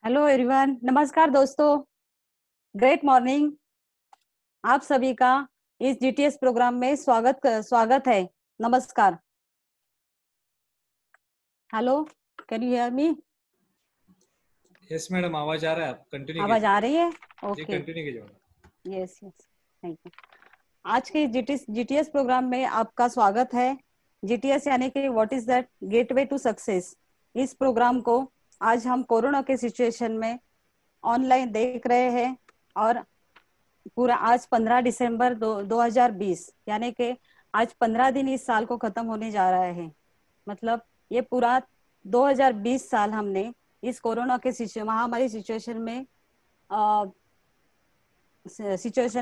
Hello everyone, नमस्कार दोस्तों। Great morning. आप सभी का इस जीटीएस प्रोग्राम में स्वागत है। नमस्कार। Hello, can you hear me? Yes madam, आवाज आ रहा है। आप कंटिन्यू आवाज कीजिए। आ रही है? जी ओके। कंटिन्यू कीजिए madam. Yes yes, thank you. आज के जीटीएस प्रोग्राम में आपका स्वागत है। जीटीएस यानी कि what is that gateway to success. इस प्रोग्राम को आज हम कोरोना के सिचुएशन में ऑनलाइन देख रहे हैं और पूरा आज 15 दिसंबर 2020 यानी कि आज 15 दिन इस साल को खत्म होने जा रहा है। मतलब ये पूरा 2020 साल हमने इस कोरोना के महामारी सिचुएशन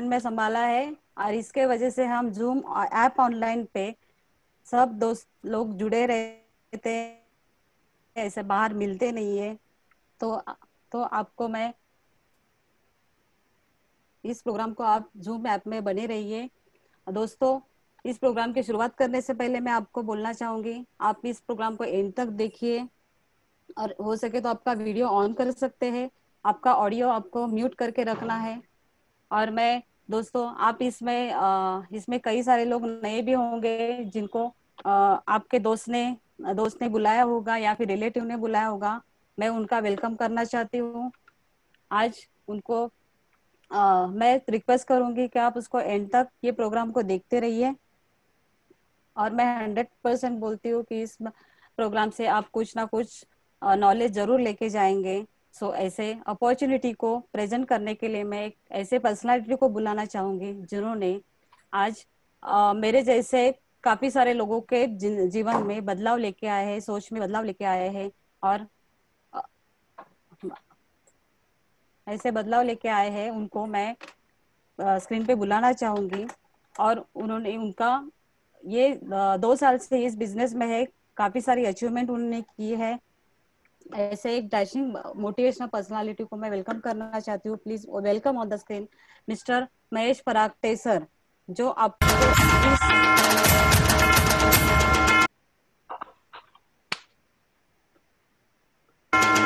में संभाला है। और इसके वजह से हम जूम ऐप ऑनलाइन पे सब दोस्त लोग जुड़े रहते हैं, ऐसे बाहर मिलते नहीं है। तो तो आपको मैं इस प्रोग्राम को आप जूम ऐप में बने रहिए दोस्तों। इस प्रोग्राम की शुरुआत करने से पहले मैं आपको बोलना चाहूंगी, आप इस प्रोग्राम को एंड तक देखिए और हो सके तो आपका वीडियो ऑन कर सकते हैं। आपका ऑडियो आपको म्यूट करके रखना है। और मैं दोस्तों, आप इसमें कई सारे लोग नए भी होंगे जिनको आपके दोस्त ने बुलाया होगा या फिर रिलेटिव ने बुलाया होगा। मैं उनका वेलकम करना चाहती हूँ आज उनको। मैं रिक्वेस्ट करूंगी कि आप उसको एंड तक ये प्रोग्राम को देखते रहिए। और मैं 100% बोलती हूँ कि इस प्रोग्राम से आप कुछ ना कुछ नॉलेज जरूर लेके जाएंगे। सो ऐसे अपॉर्चुनिटी को प्रेजेंट करने के लिए मैं एक ऐसे पर्सनालिटी को बुलाना चाहूंगी जिन्होंने आज मेरे जैसे काफी सारे लोगों के जीवन में बदलाव लेके आए हैं, सोच में बदलाव लेके आए हैं और अ, ऐसे बदलाव लेके आए हैं। उनको मैं स्क्रीन पे बुलाना चाहूंगी। और उन्होंने उनका ये 2 साल से इस बिजनेस में है, काफी सारी अचीवमेंट उन्होंने की है। ऐसे एक डैशिंग मोटिवेशनल पर्सनालिटी को मैं वेलकम करना चाहती हूँ। Please welcome on the screen mister Mahesh Paragte sir, जो आपको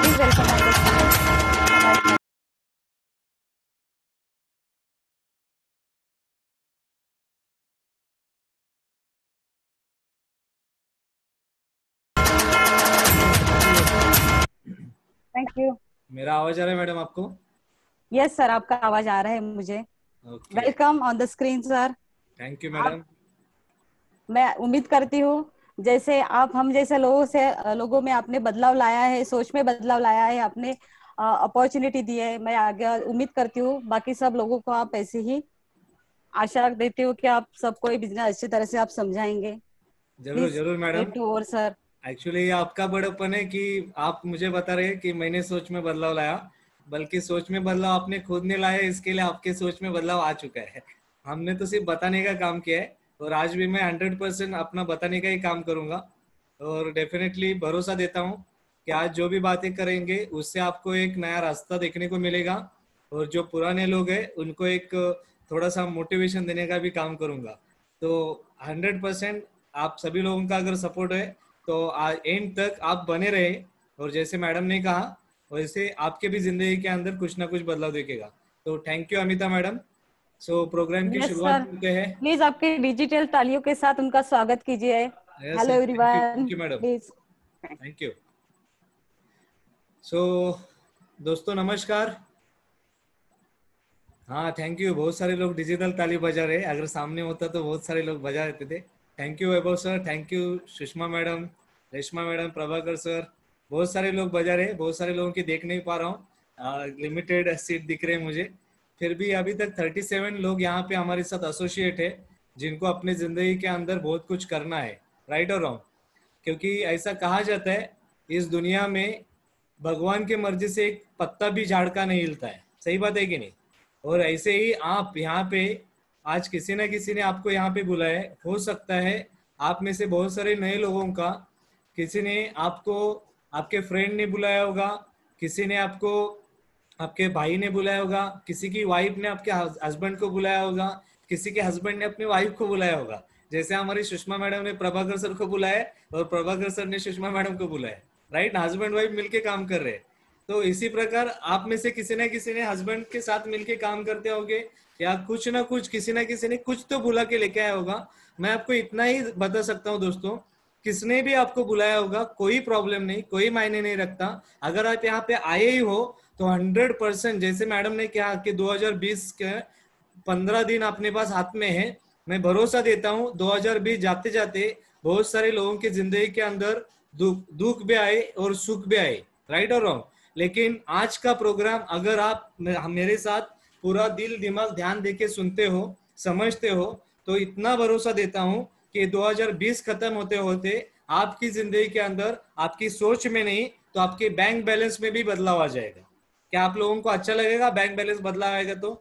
please welcome on the screen. Thank you. मेरा आवाज आ रहा है मैडम आपको? यस सर, आपका आवाज आ रहा है मुझे। Okay. Welcome on the screen sir. Thank you आप, मैडम। मैं उम्मीद करती हूँ जैसे आप हम जैसे लोगों में आपने बदलाव लाया है, सोच में बदलाव लाया है, आपने अपॉर्चुनिटी दी है। मैं आगे उम्मीद करती हूँ बाकी सब लोगों को आप ऐसे ही आशा रख देती हूँ कि आप सबको ये बिजनेस अच्छी तरह से आप समझाएंगे। जरूर प्लीज जरूर madam. Get to over sir. Actually ये आपका बड़प्पन है कि आप मुझे बता रहे हैं कि मैंने सोच में बदलाव लाया। बल्कि सोच में बदलाव आपने खुद ने लाया, इसके लिए आपके सोच में बदलाव आ चुका है। हमने तो सिर्फ बताने का काम किया है और आज भी मैं 100% अपना बताने का ही काम करूंगा। और डेफिनेटली भरोसा देता हूँ कि आज जो भी बातें करेंगे उससे आपको एक नया रास्ता देखने को मिलेगा। और जो पुराने लोग हैं उनको एक थोड़ा सा मोटिवेशन देने का भी काम करूंगा। तो 100% आप सभी लोगों का अगर सपोर्ट है तो एंड तक आप बने रहे। और जैसे मैडम ने कहा वैसे आपके भी जिंदगी के अंदर कुछ ना कुछ बदलाव दिखेगा। तो thank you Amita madam. So programme की यस शुरुआत सर, करते हैं। प्लीज आपके डिजिटल तालियों के साथ उनका स्वागत कीजिए। Yes hello thank everyone, you madam. Please. Thank you. So दोस्तों नमस्कार। हाँ थैंक यू, बहुत सारे लोग डिजिटल ताली बजा रहे हैं, अगर सामने होता तो बहुत सारे लोग बजा देते थे। Thank you Vaibhav sir, thank you Sushma madam, Reshma madam, Prabhakar sir. बहुत सारे लोग बजा रहे हैं, बहुत सारे लोगों की देख नहीं पा रहा हूँ, लिमिटेड सीट दिख रहे हैं मुझे। फिर भी अभी तक 37 लोग यहाँ पे हमारे साथ एसोसिएट है जिनको अपने जिंदगी के अंदर बहुत कुछ करना है। राइट और रॉन्ग? क्योंकि ऐसा कहा जाता है इस दुनिया में भगवान की मर्जी से एक पत्ता भी झाड़ का नहीं हिलता है। सही बात है कि नहीं? और ऐसे ही आप यहाँ पे आज किसी न किसी ने आपको यहाँ पे बुलाया है। हो सकता है आप में से बहुत सारे नए लोगों का किसी ने आपको, आपके फ्रेंड ने बुलाया होगा, किसी ने आपको, आपके भाई ने बुलाया होगा, किसी की वाइफ ने आपके हस्बैंड को बुलाया होगा, किसी के हस्बैंड ने अपनी वाइफ को बुलाया होगा। जैसे हमारी सुषमा मैडम ने प्रभाकर सर को बुलाया और प्रभाकर सर ने सुषमा मैडम को बुलाया। राइट, हस्बैंड वाइफ मिलके काम कर रहे हैं। तो इसी प्रकार आप में से किसी न किसी ने हस्बैंड के साथ मिलके काम करते होंगे, या कुछ ना कुछ किसी न किसी ने कुछ तो बुला के लेके आया होगा। मैं आपको इतना ही बता सकता हूँ दोस्तों, किसने भी आपको बुलाया होगा कोई प्रॉब्लम नहीं, कोई मायने नहीं रखता। अगर आप यहाँ पे आए ही हो तो 100%, जैसे मैडम ने कहा कि 2020 के 15 दिन अपने पास हाथ में है, मैं भरोसा देता हूँ 2020 जाते जाते बहुत सारे लोगों की जिंदगी के अंदर दुख भी आए और सुख भी आए, राइट और रॉन्ग। लेकिन आज का प्रोग्राम अगर आप मेरे साथ पूरा दिल दिमाग ध्यान देके सुनते हो, समझते हो, तो इतना भरोसा देता हूं कि 2020 खत्म होते होते आपकी जिंदगी के अंदर, आपकी सोच में नहीं तो आपके बैंक बैलेंस में भी बदलाव आ जाएगा। क्या आप लोगों को अच्छा लगेगा बैंक बैलेंस बदलाव आएगा तो?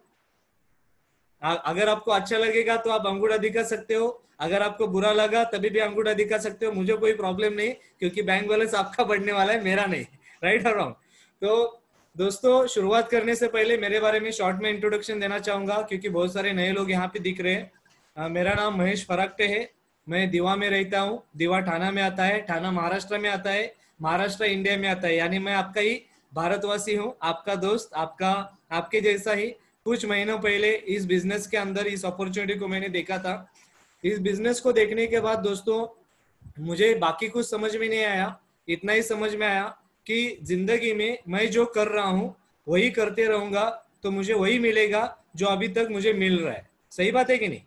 अगर आपको अच्छा लगेगा तो आप अंगूठा दिखा सकते हो, अगर आपको बुरा लगा तभी भी अंगूठा दिखा सकते हो, मुझे कोई प्रॉब्लम नहीं, क्योंकि बैंक बैलेंस आपका बढ़ने वाला है, मेरा नहीं। राइट और रॉन्ग? तो दोस्तों, शुरुआत करने से पहले मेरे बारे में शॉर्ट में इंट्रोडक्शन देना चाहूंगा, क्योंकि बहुत सारे नए लोग यहाँ पे दिख रहे हैं। मेरा नाम महेश फराक्टे है, मैं दीवा में रहता हूँ। दीवा ठाणा में आता है, ठाणा महाराष्ट्र में आता है, महाराष्ट्र इंडिया में आता है, यानी मैं आपका ही भारतवासी हूँ, आपका दोस्त, आपके जैसा ही। कुछ महीनों पहले इस बिजनेस के अंदर इस अपॉर्चुनिटी को मैंने देखा था। इस बिजनेस को देखने के बाद दोस्तों मुझे बाकी कुछ समझ में नहीं आया, इतना ही समझ में आया कि जिंदगी में मैं जो कर रहा हूँ वही करते रहूंगा तो मुझे वही मिलेगा जो अभी तक मुझे मिल रहा है। सही बात है कि नहीं?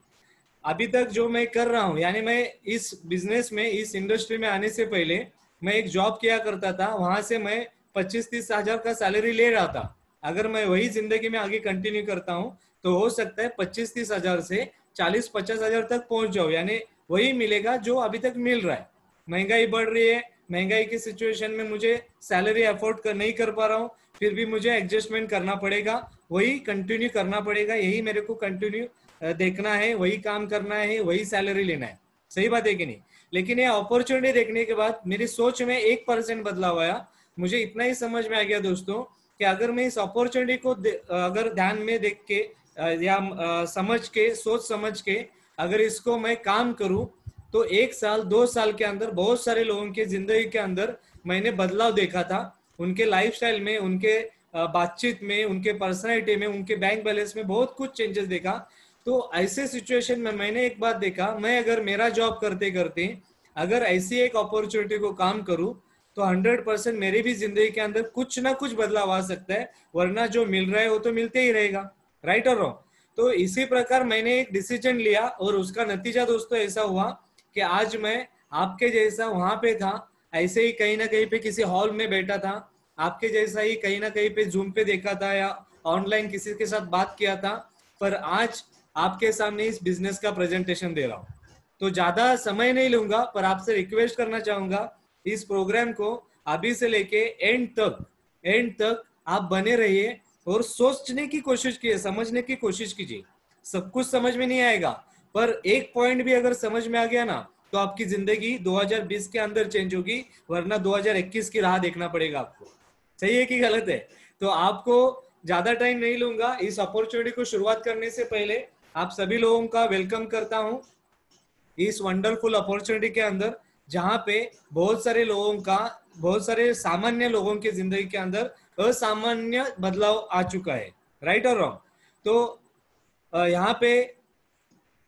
अभी तक जो मैं कर रहा हूँ, यानी मैं इस बिजनेस में, इस इंडस्ट्री में आने से पहले मैं एक जॉब किया करता था, वहां से मैं 25-30 हजार का सैलरी ले रहा था। अगर मैं वही जिंदगी में आगे कंटिन्यू करता हूँ तो हो सकता है 25-30 हजार से 40-50 हजार तक पहुंच जाओ, यानी वही मिलेगा जो अभी तक मिल रहा है। महंगाई बढ़ रही है, महंगाई की सिचुएशन में मुझे सैलरी अफोर्ड नहीं कर पा रहा हूँ, फिर भी मुझे एडजस्टमेंट करना पड़ेगा, वही कंटिन्यू करना पड़ेगा, यही मेरे को कंटिन्यू देखना है, वही काम करना है, वही सैलरी लेना है। सही बात है कि नहीं? लेकिन ये अपॉर्चुनिटी देखने के बाद मेरी सोच में 1% बदलाव आया। मुझे इतना ही समझ में आ गया दोस्तों कि अगर मैं इस अपॉर्चुनिटी को अगर ध्यान में देख के या समझ के, सोच समझ के अगर इसको मैं काम करूं तो 1 साल 2 साल के अंदर बहुत सारे लोगों की जिंदगी के अंदर मैंने बदलाव देखा था। उनके लाइफस्टाइल में, उनके बातचीत में, उनके पर्सनैलिटी में, उनके बैंक बैलेंस में बहुत कुछ चेंजेस देखा। तो ऐसे सिचुएशन में मैंने एक बात देखा, मैं अगर मेरा जॉब करते करते अगर ऐसी एक अपॉर्चुनिटी को काम करूं तो 100% मेरी भी जिंदगी के अंदर कुछ ना कुछ बदलाव आ सकता है, वरना जो मिल रहा है वो तो मिलते ही रहेगा। राइट और रॉन्ग? तो इसी प्रकार मैंने एक डिसीजन लिया और उसका नतीजा दोस्तों ऐसा हुआ कि आज मैं आपके जैसा वहां पे था, ऐसे ही कहीं ना कहीं पे किसी हॉल में बैठा था, आपके जैसा ही कहीं ना कहीं पे जूम पे देखा था या ऑनलाइन किसी के साथ बात किया था, पर आज आपके सामने इस बिजनेस का प्रेजेंटेशन दे रहा हूँ। तो ज्यादा समय नहीं लूंगा, पर आपसे रिक्वेस्ट करना चाहूंगा इस प्रोग्राम को अभी से लेके एंड तक आप बने रहिए और सोचने की कोशिश कीजिए, समझने की कोशिश कीजिए। सब कुछ समझ में नहीं आएगा, पर एक पॉइंट भी अगर समझ में आ गया ना तो आपकी जिंदगी 2020 के अंदर चेंज होगी, वरना 2021 की राह देखना पड़ेगा आपको। सही है कि गलत है? तो आपको ज्यादा टाइम नहीं लूंगा, इस अपॉर्चुनिटी को शुरुआत करने से पहले आप सभी लोगों का वेलकम करता हूं इस वंडरफुल अपॉर्चुनिटी के अंदर, जहां पे बहुत सारे लोगों का, बहुत सारे सामान्य लोगों की जिंदगी के अंदर असामान्य बदलाव आ चुका है। राइट और रॉन्ग? तो यहाँ पे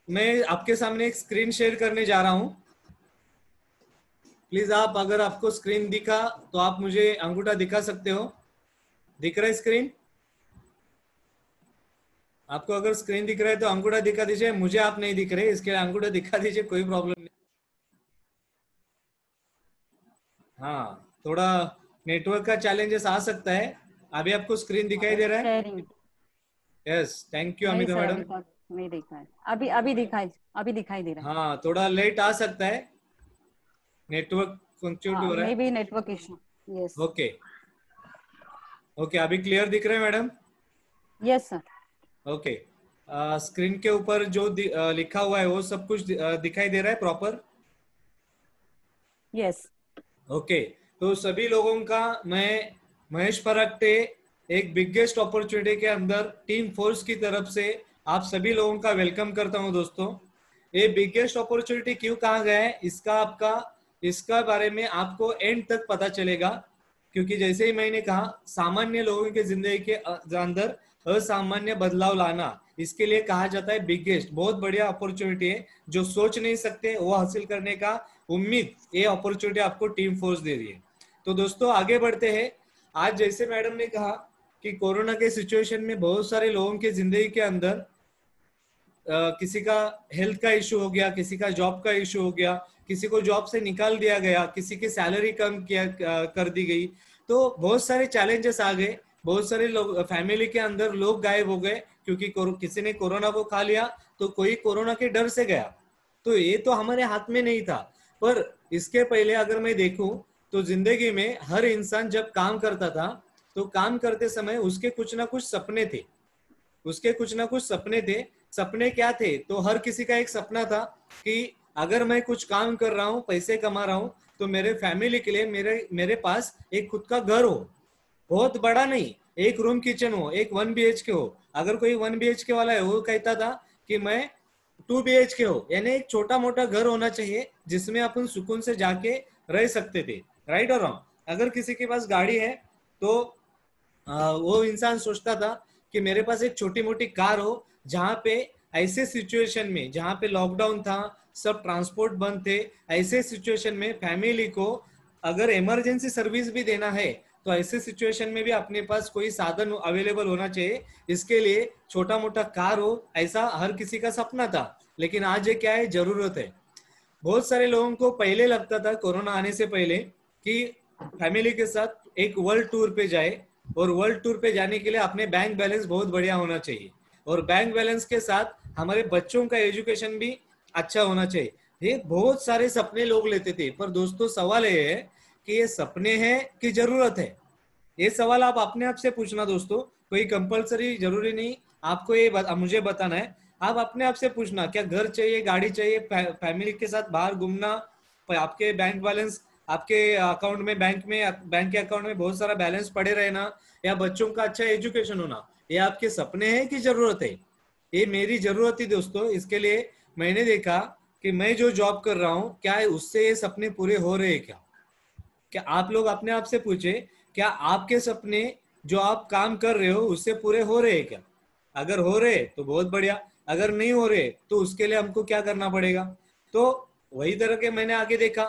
मैं आपके सामने एक स्क्रीन शेयर करने जा रहा हूं। प्लीज आप, अगर आपको स्क्रीन दिखा तो आप मुझे अंगूठा दिखा सकते हो। दिख रहा है स्क्रीन? आपको अगर स्क्रीन दिख रहा है तो अंगूठा दिखा दीजिए, मुझे आप नहीं दिख रहे, इसके लिए अंगूठा दिखा दीजिए, कोई प्रॉब्लम नहीं। हाँ, थोड़ा नेटवर्क का चैलेंजेस आ सकता है। अभी आपको स्क्रीन दिखाई दे रहा है? शेयरिंग यस, थैंक यू नहीं अमिता सर, मैडम। अभी तक नहीं देखा है। अभी अभी दिखाई दे रहा है। हाँ, थोड़ा लेट आ सकता है, नेटवर्क फ्लक्चुएट हाँ, हो रहा मे है। Be network issue. Yes. Okay okay, अभी क्लियर दिख रहा है madam? Yes sir. Okay, screen के ऊपर जो लिखा हुआ है वो सब कुछ दिखाई दे रहा है प्रॉपर? यस। ओके, तो सभी लोगों का मैं महेश फराक्टे एक बिगेस्ट अपॉर्चुनिटी के अंदर टीम फोर्स की तरफ से आप सभी लोगों का वेलकम करता हूं दोस्तों। ये बिगेस्ट अपॉर्चुनिटी क्यों कहा गया है, इसका बारे में आपको एंड तक पता चलेगा। क्योंकि जैसे ही मैंने कहा सामान्य लोगों की जिंदगी के अंदर असामान्य बदलाव लाना, इसके लिए कहा जाता है बिगेस्ट, बहुत बढ़िया अपॉर्चुनिटी है। जो सोच नहीं सकते वो हासिल करने का उम्मीद, ये अपॉर्चुनिटी आपको टीम फोर्स दे रही है। तो दोस्तों आगे बढ़ते हैं। आज जैसे मैडम ने कहा कि कोरोना के सिचुएशन में बहुत सारे लोगों की जिंदगी के अंदर किसी का हेल्थ का इशू हो गया, किसी का जॉब का इशू हो गया, किसी को जॉब से निकाल दिया गया, किसी की सैलरी कम किया कर दी गई, तो बहुत सारे चैलेंजेस आ गए। बहुत सारे लोग फैमिली के अंदर लोग गायब हो गए क्योंकि किसी ने कोरोना को खा लिया, तो कोई कोरोना के डर से गया। तो ये तो हमारे हाथ में नहीं था। पर इसके पहले अगर मैं देखूं तो जिंदगी में हर इंसान जब काम करता था तो काम करते समय उसके कुछ ना कुछ सपने थे, उसके कुछ ना कुछ सपने थे। सपने क्या थे? तो हर किसी का एक सपना था कि अगर मैं कुछ काम कर रहा हूँ, पैसे कमा रहा हूँ, तो मेरे फैमिली के लिए मेरे मेरे पास एक खुद का घर हो, बहुत बड़ा नहीं, एक रूम किचन हो, एक 1 BHK हो। अगर कोई 1 BHK वाला है वो कहता था कि मैं 2 BHK हो, यानी एक छोटा मोटा घर होना चाहिए जिसमें अपन सुकून से जाके रह सकते थे। राइट और रॉन्ग? अगर किसी के पास गाड़ी है तो वो इंसान सोचता था कि मेरे पास एक छोटी मोटी कार हो, जहां पे ऐसे सिचुएशन में जहां पे लॉकडाउन था, सब ट्रांसपोर्ट बंद थे, ऐसे सिचुएशन में फैमिली को अगर इमरजेंसी सर्विस भी देना है तो ऐसे सिचुएशन में भी अपने पास कोई साधन अवेलेबल होना चाहिए। इसके लिए छोटा मोटा कार हो, ऐसा हर किसी का सपना था। लेकिन आज ये क्या है? जरूरत है। बहुत सारे लोगों को पहले लगता था कोरोना आने से पहले कि फैमिली के साथ एक वर्ल्ड टूर पे जाए, और वर्ल्ड टूर पे जाने के लिए अपने बैंक बैलेंस बहुत बढ़िया होना चाहिए, और बैंक बैलेंस के साथ हमारे बच्चों का एजुकेशन भी अच्छा होना चाहिए। ये बहुत सारे सपने लोग लेते थे। पर दोस्तों सवाल ये है कि ये सपने हैं कि जरूरत है? ये सवाल आप अपने आप से पूछना दोस्तों। कोई कंपलसरी जरूरी नहीं आपको ये मुझे बताना है। आप अपने आप से पूछना, क्या घर चाहिए, गाड़ी चाहिए, फैमिली के साथ बाहर घूमना, आपके बैंक बैलेंस, आपके अकाउंट में, बैंक के अकाउंट में बहुत सारा बैलेंस पड़े रहना, या बच्चों का अच्छा एजुकेशन होना, ये आपके सपने हैं कि जरूरत है? ये मेरी जरूरत थी दोस्तों। इसके लिए मैंने देखा कि मैं जो जॉब कर रहा हूँ, क्या उससे ये सपने पूरे हो रहे हैं क्या? क्या आप लोग अपने आप से पूछे, क्या आपके सपने जो आप काम कर रहे हो उससे पूरे हो रहे हैं क्या? अगर हो रहे तो बहुत बढ़िया, अगर नहीं हो रहे तो उसके लिए हमको क्या करना पड़ेगा? तो वही तरह के मैंने आगे देखा,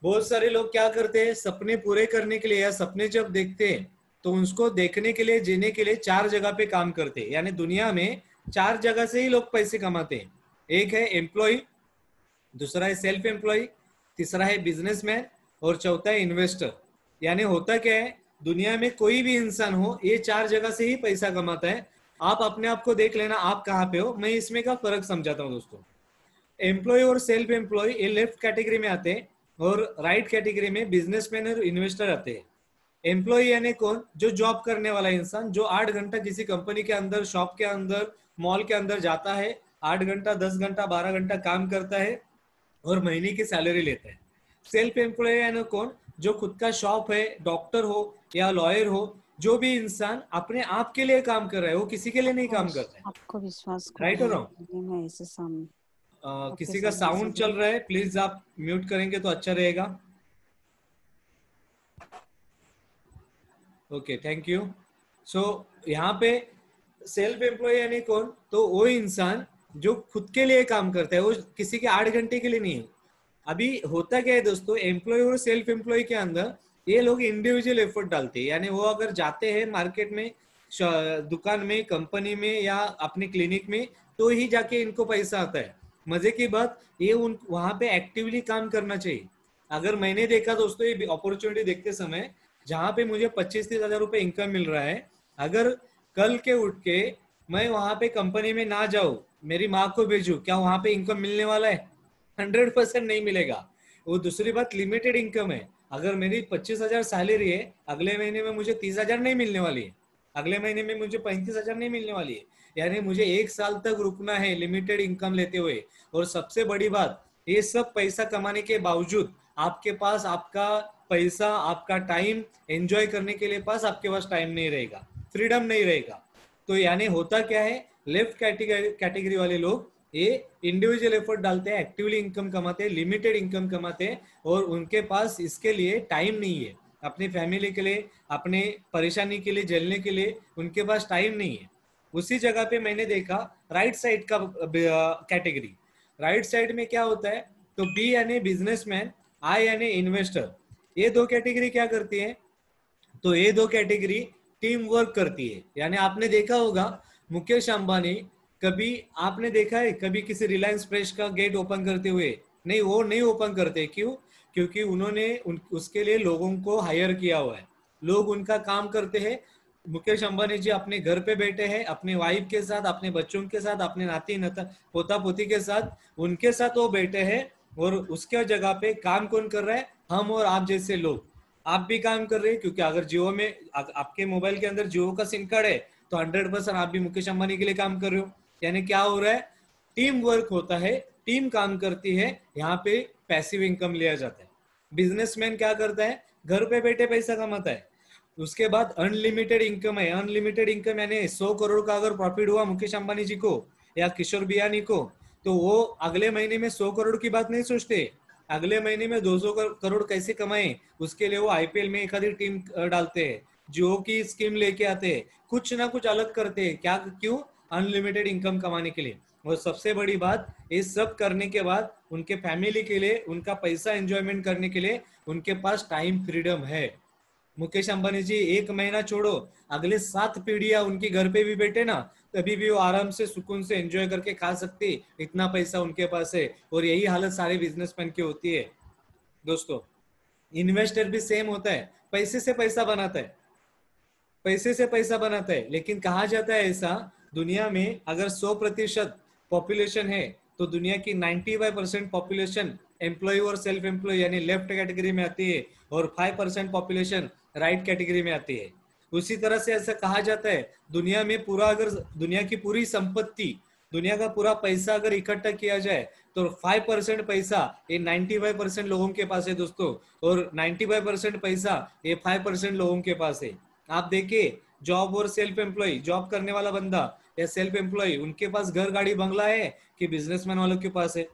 बहुत सारे लोग क्या करते हैं, सपने पूरे करने के लिए या सपने जब देखते हैं तो उसको देखने के लिए, जीने के लिए 4 जगह पे काम करते हैं। यानी दुनिया में 4 जगह से ही लोग पैसे कमाते हैं। एक है एम्प्लॉय, दूसरा है सेल्फ एम्प्लॉय, तीसरा है बिजनेसमैन, और चौथा है इन्वेस्टर। यानी होता क्या है, दुनिया में कोई भी इंसान हो, ये 4 जगह से ही पैसा कमाता है। आप अपने आप को देख लेना आप कहाँ पे हो, मैं इसमें का फर्क समझाता हूँ दोस्तों। एम्प्लॉय और सेल्फ एम्प्लॉय ये लेफ्ट कैटेगरी में आते हैं, और राइट कैटेगरी में बिजनेसमैन और इन्वेस्टर आते हैं। एम्प्लॉय यानी कौन? जो जॉब करने वाला इंसान, जो 8 घंटा किसी कंपनी के अंदर, शॉप के अंदर, मॉल के अंदर जाता है, 8 घंटा, 10 घंटा, 12 घंटा काम करता है और महीने की सैलरी लेता है। सेल्फ एम्प्लॉय यानी कौन? जो खुद का शॉप है, डॉक्टर हो या लॉयर हो, जो भी इंसान अपने आप के लिए काम कर रहा है, वो किसी के लिए नहीं काम करता है। आपको विश्वास को राइट और ढूंढने रॉन्ग? के लिए मैं इसे सामने आपके किसी का सामने साउंड से चल रहा है, प्लीज आप म्यूट करेंगे तो अच्छा रहेगा। Okay, thank you. सो यहाँ पे सेल्फ एम्प्लॉय यानी कौन? तो वो इंसान जो खुद के लिए काम करता है, वो किसी के 8 घंटे के लिए नहीं है। अभी होता क्या है दोस्तों, एम्प्लॉय और सेल्फ एम्प्लॉय के अंदर ये लोग इंडिविजुअल एफर्ट डालते हैं। यानी वो अगर जाते हैं मार्केट में, दुकान में, कंपनी में या अपने क्लिनिक में, तो ही जाके इनको पैसा आता है। मजे की बात, ये उन वहां पे एक्टिवली काम करना चाहिए। अगर मैंने देखा दोस्तों, ये अपॉर्चुनिटी देखते समय जहां पे मुझे 25-30 हजार रुपए इनकम मिल रहा है, अगर कल के उठ के मैं वहां पे कंपनी में ना जाऊं, मेरी माँ को भेजू, क्या वहां पे इनकम मिलने वाला है? 100% नहीं मिलेगा। वो दूसरी बात, लिमिटेड इनकम है। अगर मेरी 25 हजार सैलरी है, अगले महीने में मुझे 30 हजार नहीं मिलने वाली है, अगले महीने में मुझे 35 हजार नहीं मिलने वाली है। यानी मुझे 1 साल तक रुकना है लिमिटेड इनकम लेते हुए। और सबसे बड़ी बात, ये सब पैसा कमाने के बावजूद आपके पास आपका पैसा, आपका टाइम एंजॉय करने के लिए पास आपके पास टाइम नहीं रहेगा, फ्रीडम नहीं रहेगा। तो यानी होता क्या है, लेफ्ट कैटेगरी वाले लोग ये इंडिविजुअल एफर्ट डालते हैं, एक्टिवली इनकम कमाते हैं, लिमिटेड इनकम कमाते हैं, और उनके पास इसके लिए टाइम नहीं है। अपनी फैमिली के लिए, अपने परेशानी के लिए, झेलने के लिए उनके पास टाइम नहीं है। उसी जगह पे मैंने देखा राइट साइड का कैटेगरी। राइट साइड में क्या होता है, तो बी यानी बिजनेसमैन, आई यानी इन्वेस्टर। ये दो कैटेगरी क्या करती है, तो ये दो कैटेगरी टीम वर्क करती है। यानी आपने देखा होगा मुकेश अंबानी, कभी आपने देखा है कभी किसी रिलायंस फ्रेश का गेट ओपन करते हुए? नहीं, वो नहीं ओपन करते। क्यों? क्योंकि उन्होंने उसके लिए लोगों को हायर किया हुआ है, लोग उनका काम करते हैं। मुकेश अंबानी जी अपने घर पे बैठे हैं, अपने वाइफ के साथ, अपने बच्चों के साथ, अपने नाती नता पोता पोती के साथ, उनके साथ वो बैठे हैं। और उसके जगह पे काम कौन कर रहा है? हम और आप जैसे लोग। आप भी काम कर रहे हैं, क्योंकि अगर जियो में आपके मोबाइल के अंदर जियो का सिम कार्ड है तो 100% आप भी मुकेश अंबानी के लिए काम कर रहे हो। यानी क्या हो रहा है, टीम वर्क होता है, टीम काम करती है, यहाँ पे पैसिव इनकम लिया जाता है। बिजनेसमैन क्या करता है, घर पे बैठे पैसा कमाता है। उसके बाद अनलिमिटेड इनकम है। अनलिमिटेड इनकम यानी 100 करोड़ का अगर प्रॉफिट हुआ मुकेश अंबानी जी को या किशोर बियानी को, तो वो अगले महीने में 100 करोड़ की बात नहीं सोचते, अगले महीने में 200 करोड़ कैसे कमाए उसके लिए वो आईपीएल में एक आधी टीम डालते हैं, जियो की स्कीम लेके आते हैं, कुछ ना कुछ अलग करते हैं। क्या? क्यों? अनलिमिटेड इनकम कमाने के लिए। और सबसे बड़ी बात, ये सब करने के बाद उनके फैमिली के लिए, उनका पैसा एंजॉयमेंट करने के लिए उनके पास टाइम फ्रीडम है। मुकेश अंबानी जी एक महीना छोड़ो, अगले 7 पीढ़ियां उनके घर पे भी बैठे ना, तभी भी वो आराम से सुकून से एंजॉय करके खा सकते, इतना पैसा उनके पास है। और यही हालत सारे बिजनेसमैन की होती है दोस्तों। इन्वेस्टर भी सेम होता है, पैसे से पैसा बनाता है, पैसे से पैसा बनाता है। लेकिन कहा जाता है ऐसा, दुनिया में अगर 100% पॉपुलेशन है तो दुनिया की 95% पॉपुलेशन एम्प्लॉय और सेल्फ एम्प्लॉय यानी लेफ्ट कैटेगरी में आती है, और 5% पॉपुलेशन राइट कैटेगरी में आती है। उसी तरह से ऐसा कहा जाता है, दुनिया में पूरा अगर दुनिया की पूरी संपत्ति, दुनिया का पूरा पैसा अगर इकट्ठा किया जाए तो 5% पैसा ये 95% लोगों के पास है दोस्तों, और 95% पैसा ये 5% लोगों के पास है। आप देखिए, जॉब और सेल्फ एम्प्लॉय, जॉब करने वाला बंदा या सेल्फ एम्प्लॉय, उनके पास घर गाड़ी बंगला है कि बिजनेसमैन वालों के पास है?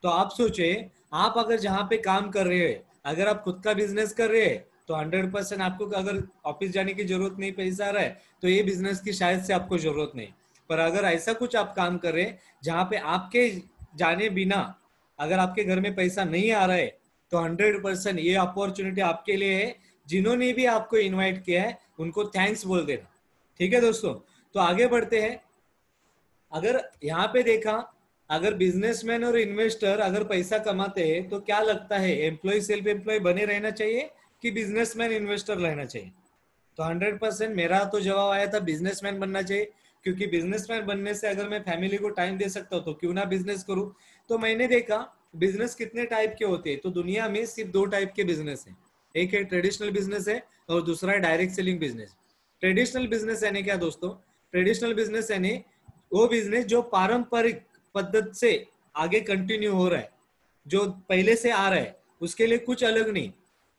तो आप सोचिए, आप अगर जहां पे काम कर रहे हैं, अगर आप खुद का बिजनेस कर रहे हैं तो 100% आपको अगर ऑफिस जाने की जरूरत नहीं, पैसा आ रहा है, तो ये बिजनेस की शायद से आपको जरूरत नहीं। पर अगर ऐसा कुछ आप काम कर रहे हैं जहां पे आपके जाने बिना अगर आपके घर में पैसा नहीं आ रहा है, तो 100% ये अपॉर्चुनिटी आपके लिए है। जिन्होंने भी आपको इनवाइट किया है उनको थैंक्स बोल देना। ठीक है दोस्तों, तो आगे बढ़ते हैं। अगर यहाँ पे देखा, अगर बिजनेसमैन और इन्वेस्टर अगर पैसा कमाते हैं तो क्या लगता है, एम्प्लॉय सेल्फ एम्प्लॉय बने रहना चाहिए कि बिजनेसमैन इन्वेस्टर रहना चाहिए? तो 100% मेरा तो जवाब आया था बिजनेसमैन बनना चाहिए, क्योंकि बिजनेसमैन बनने से अगर मैं फैमिली को टाइम दे सकता हूँ तो क्यों ना बिजनेस करूँ। तो मैंने देखा बिजनेस कितने टाइप के होते हैं, तो दुनिया में सिर्फ 2 टाइप के बिजनेस है। एक है ट्रेडिशनल बिजनेस है और दूसरा है direct selling business. Traditional business यानी क्या दोस्तों? ट्रेडिशनल बिजनेस यानी वो बिजनेस जो पारंपरिक पद्धति से आगे कंटिन्यू हो रहा है, जो पहले से आ रहा है, उसके लिए कुछ अलग नहीं।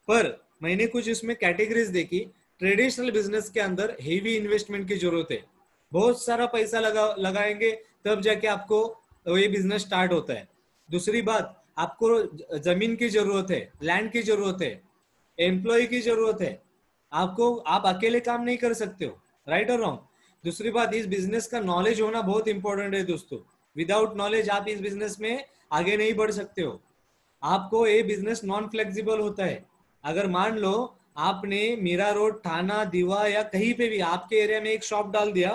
पर मैंने कुछ इसमें कैटेगरीज देखी। ट्रेडिशनल बिजनेस के अंदर हेवी इन्वेस्टमेंट की जरूरत है, बहुत सारा पैसा लगाएंगे तब जाके आपको ये बिजनेस स्टार्ट होता है। दूसरी बात, आपको जमीन की जरूरत है, लैंड की जरूरत है, एम्प्लॉय की जरूरत है, आपको आप अकेले काम नहीं कर सकते हो, राइट और रॉन्ग। दूसरी बात, इस बिजनेस का नॉलेज होना बहुत इंपॉर्टेंट है दोस्तों। विदाउट नॉलेज आप इस बिजनेस में आगे नहीं बढ़ सकते हो। आपको ये बिजनेस नॉन फ्लेक्सिबल होता है। अगर मान लो आपने मीरा रोड, थाना, दीवा या कहीं पे भी आपके एरिया में एक शॉप डाल दिया,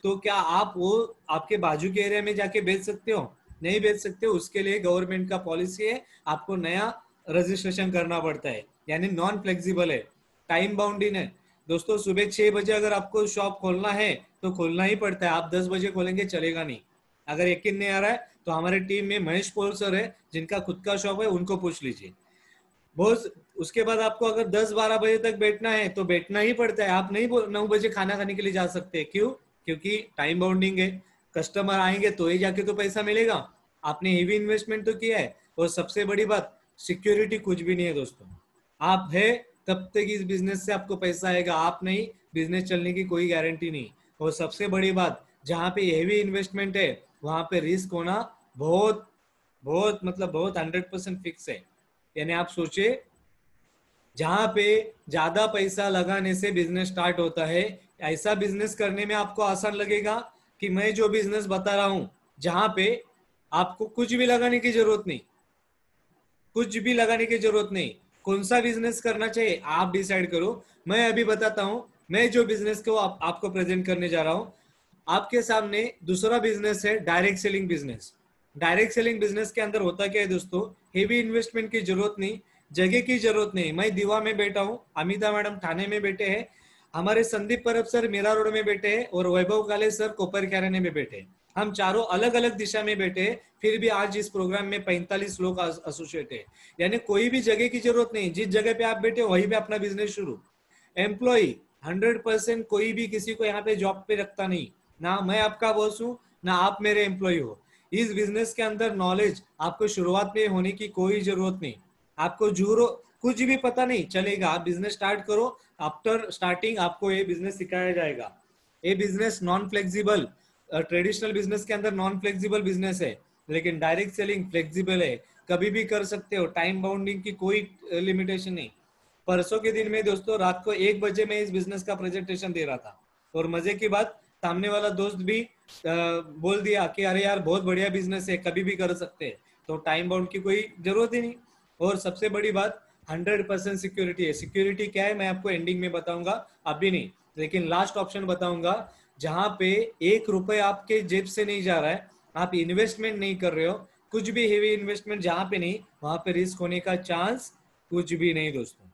तो क्या आप वो आपके बाजू के एरिया में जाके बेच सकते हो? नहीं बेच सकते। उसके लिए गवर्नमेंट का पॉलिसी है, आपको नया रजिस्ट्रेशन करना पड़ता है, यानी नॉन फ्लेक्सिबल है, टाइम बाउंडिंग है दोस्तों। सुबह 6 बजे अगर आपको शॉप खोलना है तो खोलना ही पड़ता है, आप 10 बजे खोलेंगे चलेगा नहीं। अगर यकीन नहीं आ रहा है तो हमारे टीम में महेश पोल सर है जिनका खुद का शॉप है, उनको पूछ लीजिए। बहुत उसके बाद आपको अगर 10-12 बजे तक बैठना है तो बैठना ही पड़ता है, आप नहीं 9 बजे खाना खाने के लिए जा सकते। क्यों? क्योंकि टाइम बाउंडिंग है, कस्टमर आएंगे तो ही जाके तो पैसा मिलेगा, आपने हेवी इन्वेस्टमेंट तो किया है। और सबसे बड़ी बात, सिक्योरिटी कुछ भी नहीं है दोस्तों। आप है तब तक इस बिजनेस से आपको पैसा आएगा, आप नहीं, बिजनेस चलने की कोई गारंटी नहीं। और सबसे बड़ी बात, जहाँ पे हेवी इन्वेस्टमेंट है वहां पे रिस्क होना बहुत बहुत मतलब बहुत 100% फिक्स है। यानी आप सोचिए, जहां पे ज्यादा पैसा लगाने से बिजनेस स्टार्ट होता है। ऐसा बिजनेस करने में आपको आसान लगेगा कि मैं जो बिजनेस बता रहा हूं, जहां पे आपको कुछ भी लगाने की जरूरत नहीं, कुछ भी लगाने की जरूरत नहीं। कौन सा बिजनेस करना चाहिए आप डिसाइड करो। मैं अभी बताता हूं, मैं जो बिजनेस को आपको प्रेजेंट करने जा रहा हूं। आपके सामने दूसरा बिजनेस है direct selling business. Direct selling business के अंदर होता क्या है दोस्तों, हेवी इन्वेस्टमेंट की जरूरत नहीं, जगह की जरूरत नहीं। मैं दीवा में बैठा हूँ, अमिता मैडम ठाणे में बैठे हैं, हमारे संदीप परब सर मीरा रोड में बैठे हैं और वैभव काले सर कोपर कैराने में बैठे हैं। हम चारों अलग अलग दिशा में बैठे हैं, फिर भी आज इस प्रोग्राम में 45 लोग एसोसिएट है। यानी कोई भी जगह की जरूरत नहीं, जिस जगह पे आप बैठे हो वहीं पे अपना बिजनेस शुरू। एम्प्लॉय 100% कोई भी किसी को यहाँ पे जॉब पे रखता नहीं, ना मैं आपका बॉस हूँ ना आप मेरे एम्प्लॉय हो। इस बिजनेस के अंदर नॉलेज आपको शुरुआत में होने की कोई जरूरत नहीं। आपको जूरो कुछ भी पता नहीं चलेगा, आप बिजनेस स्टार्ट करो, आफ्टर स्टार्टिंग आपको ये बिजनेस सिखाया जाएगा। ये business non flexible, traditional business के अंदर नॉन फ्लेक्सिबल बिजनेस है, लेकिन डायरेक्ट सेलिंग फ्लेक्सिबल है, कभी भी कर सकते हो, टाइम बाउंडिंग की कोई लिमिटेशन नहीं। परसों के दिन में दोस्तों रात को 1 बजे मैं इस बिजनेस का प्रेजेंटेशन दे रहा था, और मजे की बात सामने वाला दोस्त भी बोल दिया कि अरे यार बहुत बढ़िया बिजनेस है, कभी भी कर सकते हैं, तो टाइम बाउंड की कोई जरूरत ही नहीं। और सबसे बड़ी बात 100% सिक्योरिटी है। सिक्योरिटी क्या है मैं आपको एंडिंग में बताऊंगा, अभी नहीं, लेकिन लास्ट ऑप्शन बताऊंगा, जहां पे 1 रुपए आपके जेब से नहीं जा रहा है, आप इन्वेस्टमेंट नहीं कर रहे हो, कुछ भी हेवी इन्वेस्टमेंट जहां पे नहीं, वहां पे रिस्क होने का चांस कुछ भी नहीं दोस्तों।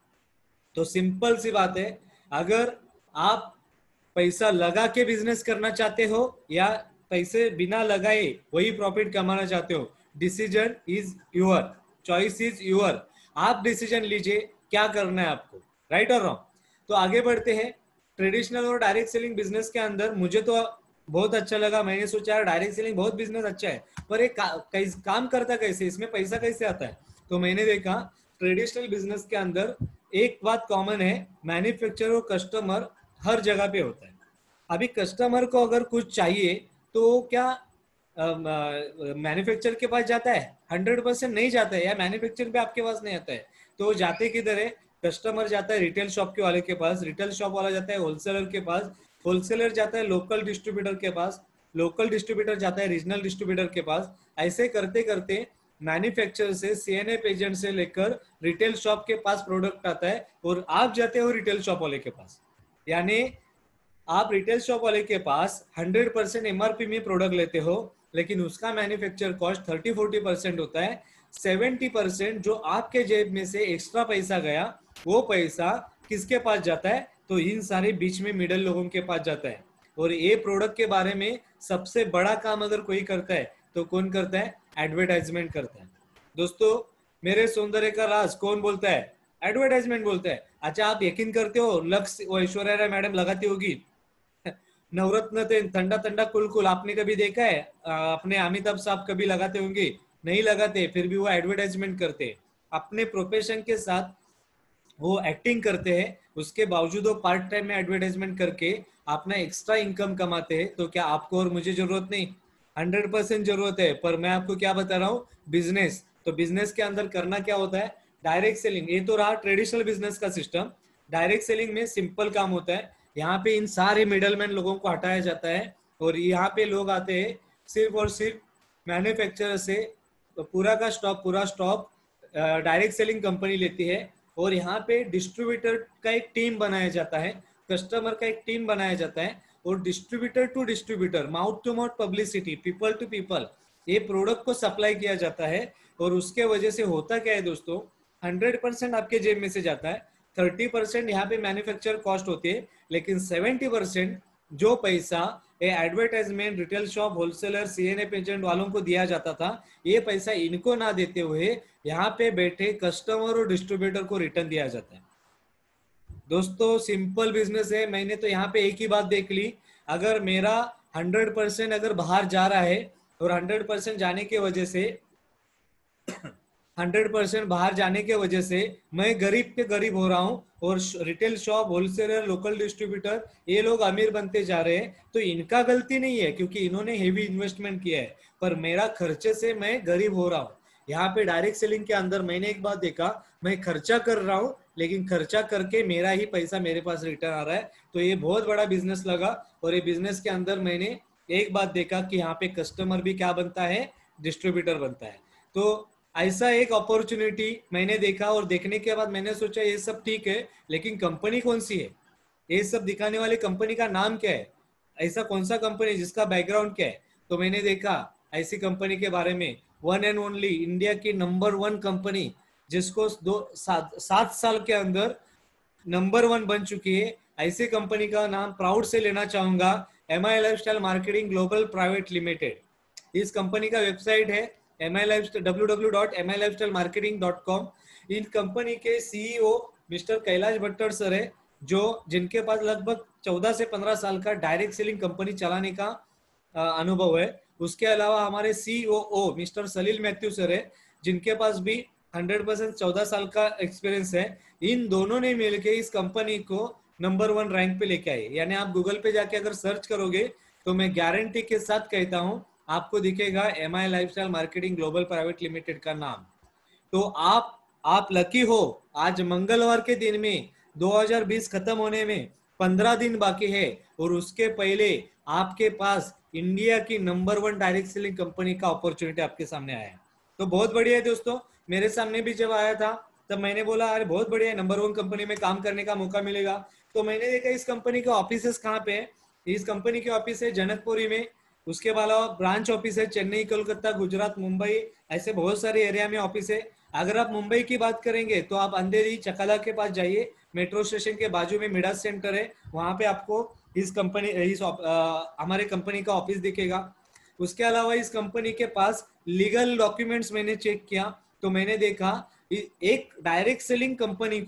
तो सिंपल सी बात है, अगर आप पैसा लगा के बिजनेस करना चाहते हो या पैसे बिना लगाए वही प्रॉफिट कमाना चाहते हो, decision is your, choice is your. आप डिसीजन लीजिए क्या करना है आपको, राइट और रॉन्ग। तो आगे बढ़ते हैं। ट्रेडिशनल और डायरेक्ट सेलिंग बिजनेस के अंदर मुझे तो बहुत अच्छा लगा, मैंने सोचा यार डायरेक्ट सेलिंग बहुत बिजनेस अच्छा है, पर एक काम करता कैसे, इसमें पैसा कैसे आता है। तो मैंने देखा ट्रेडिशनल बिजनेस के अंदर एक बात कॉमन है, मैन्युफैक्चरर और कस्टमर हर जगह पे होता है। अभी कस्टमर को अगर कुछ चाहिए तो क्या मैन्युफैक्चरर के पास जाता है? 100% नहीं जाता है, या मैन्युफैक्चरर पे आपके पास नहीं आता है, तो जाते किधर है? कस्टमर जाता है रिटेल शॉप के वाले के पास, रिटेल शॉप वाला जाता है होलसेलर के पास, होलसेलर जाता है लोकल डिस्ट्रीब्यूटर के पास, लोकल डिस्ट्रीब्यूटर जाता है रीजनल डिस्ट्रीब्यूटर के पास। ऐसे करते करते मैन्युफैक्चरर से सीएनएफ एजेंट से लेकर रिटेल शॉप के पास प्रोडक्ट आता है, और आप जाते हो रिटेल शॉप वाले के पास। यानी आप रिटेल शॉप वाले के पास 100% एमआरपी में प्रोडक्ट लेते हो, लेकिन उसका मैन्युफैक्चर कॉस्ट 30-40% होता है। 70% जो आपके जेब में से एक्स्ट्रा पैसा गया, वो पैसा किसके पास जाता है? तो इन सारे बीच में मिडल लोगों के पास जाता है। और ये प्रोडक्ट के बारे में सबसे बड़ा काम अगर कोई करता है तो कौन करता है? एडवर्टाइजमेंट करता है। दोस्तों मेरे सौंदर्य का राज कौन बोलता है? एडवर्टाइजमेंट बोलता है। अच्छा आप यकीन करते हो लक्स वो ऐश्वर्या राय मैडम लगाती होगी नवरत्न तेल ठंडा ठंडा कुल आपने कभी देखा है? अपने अमिताभ साहब कभी लगाते होंगे? नहीं लगाते, फिर भी वो एडवर्टाइजमेंट करते हैं। अपने प्रोफेशन के साथ वो एक्टिंग करते हैं, उसके बावजूद वो पार्ट टाइम में एडवर्टाइजमेंट करके अपना एक्स्ट्रा इनकम कमाते हैं। तो क्या आपको और मुझे जरूरत नहीं? 100% जरूरत है। पर मैं आपको क्या बता रहा हूँ, बिजनेस, तो बिजनेस के अंदर करना क्या होता है? Direct selling. ये तो रहा ट्रेडिशनल बिजनेस का सिस्टम। डायरेक्ट सेलिंग में सिंपल काम होता है, यहाँ पे इन सारे मिडलमैन लोगों को हटाया जाता है, और यहाँ पे लोग आते हैं सिर्फ और सिर्फ मैन्युफैक्चरर से पूरा स्टॉक डायरेक्ट सेलिंग कंपनी लेती है, और यहाँ पे डिस्ट्रीब्यूटर का एक टीम बनाया जाता है, कस्टमर का एक टीम बनाया जाता है, और distributor to distributor, mouth to mouth publicity, people to people, ये प्रोडक्ट को सप्लाई किया जाता है। और उसके वजह से होता क्या है दोस्तों, 100% आपके जेब में से जाता है, 30% यहाँ पे मैन्युफैक्चर कॉस्ट होती है, लेकिन 70% जो पैसा ये advertisement, retail shop, wholesaler, CNF agent वालों को दिया जाता था, ये पैसा इनको ना देते हुए यहाँ पे बैठे कस्टमर और डिस्ट्रीब्यूटर को रिटर्न दिया जाता है। दोस्तों सिंपल बिजनेस है। मैंने तो यहाँ पे एक ही बात देख ली, अगर मेरा 100% अगर बाहर जा रहा है, और 100% जाने की वजह से 100% बाहर जाने के वजह से मैं गरीब पे गरीब हो रहा हूँ, और retail shop, wholesaler, local distributor ये लोग अमीर बनते जा रहे हैं, तो इनका गलती नहीं है क्योंकि इन्होंने हेवी इन्वेस्टमेंट किया है, पर मेरा खर्चे से मैं गरीब हो रहा हूँ। यहाँ पे डायरेक्ट सेलिंग के अंदर मैंने एक बात देखा, मैं खर्चा कर रहा हूँ लेकिन खर्चा करके मेरा ही पैसा मेरे पास रिटर्न आ रहा है। तो ये बहुत बड़ा बिजनेस लगा, और ये बिजनेस के अंदर मैंने एक बात देखा कि यहाँ पे कस्टमर भी क्या बनता है, डिस्ट्रीब्यूटर बनता है। तो ऐसा एक अपॉर्चुनिटी मैंने देखा, और देखने के बाद मैंने सोचा ये सब ठीक है, लेकिन कंपनी कौन सी है, ये सब दिखाने वाली कंपनी का नाम क्या है, ऐसा कौन सा कंपनी जिसका बैकग्राउंड क्या है। तो मैंने देखा ऐसी कंपनी के बारे में, वन एंड ओनली इंडिया की नंबर 1 कंपनी, जिसको 7 साल के अंदर नंबर 1 बन चुकी है, ऐसी कंपनी का नाम प्राउड से लेना चाहूंगा, MI lifestyle marketing global private limited. इस कंपनी का वेबसाइट है www.milifestylemarketing.com। इन कंपनी के CEO mister Kailash Bhattar sir है, जो जिनके पास लगभग 14 से 15 साल का डायरेक्ट सेलिंग कंपनी चलाने का अनुभव है। उसके अलावा हमारे सीओओ मिस्टर सलील मैथ्यू सर है, जिनके पास भी 100% 14 साल का एक्सपीरियंस है। इन दोनों ने मिलकर इस कंपनी को नंबर 1 रैंक पे लेके आए। यानी आप गूगल पे जाके अगर सर्च करोगे तो मैं गारंटी के साथ कहता हूं आपको दिखेगा MI lifestyle marketing global private limited का नाम। तो आप लकी हो, आज मंगलवार के दिन में 2020 खत्म होने में 15 दिन बाकी है, और उसके पहले आपके पास इंडिया की नंबर 1 डायरेक्ट सेलिंग कंपनी का अपॉर्चुनिटी आपके सामने आया है। तो बहुत बढ़िया है दोस्तों। मेरे सामने भी जब आया था तब मैंने बोला अरे बहुत बढ़िया है, नंबर 1 कंपनी में काम करने का मौका मिलेगा। तो मैंने देखा इस कंपनी के ऑफिसेस कहाँ पे है। इस कंपनी के ऑफिस है जनकपुरी में, उसके अलावा ब्रांच ऑफिस है चेन्नई, कोलकाता, गुजरात, मुंबई, ऐसे बहुत सारे एरिया में ऑफिस है। अगर आप मुंबई की बात करेंगे तो आप अंधेरी चकाला के पास जाइए, मेट्रो स्टेशन के बाजू में मिडास सेंटर है, वहां पे आपको हमारे कंपनी का ऑफिस दिखेगा। उसके अलावा इस कंपनी के पास लीगल डॉक्यूमेंट्स मैंने चेक किया तो मैंने देखा एक डायरेक्ट सेलिंग कंपनी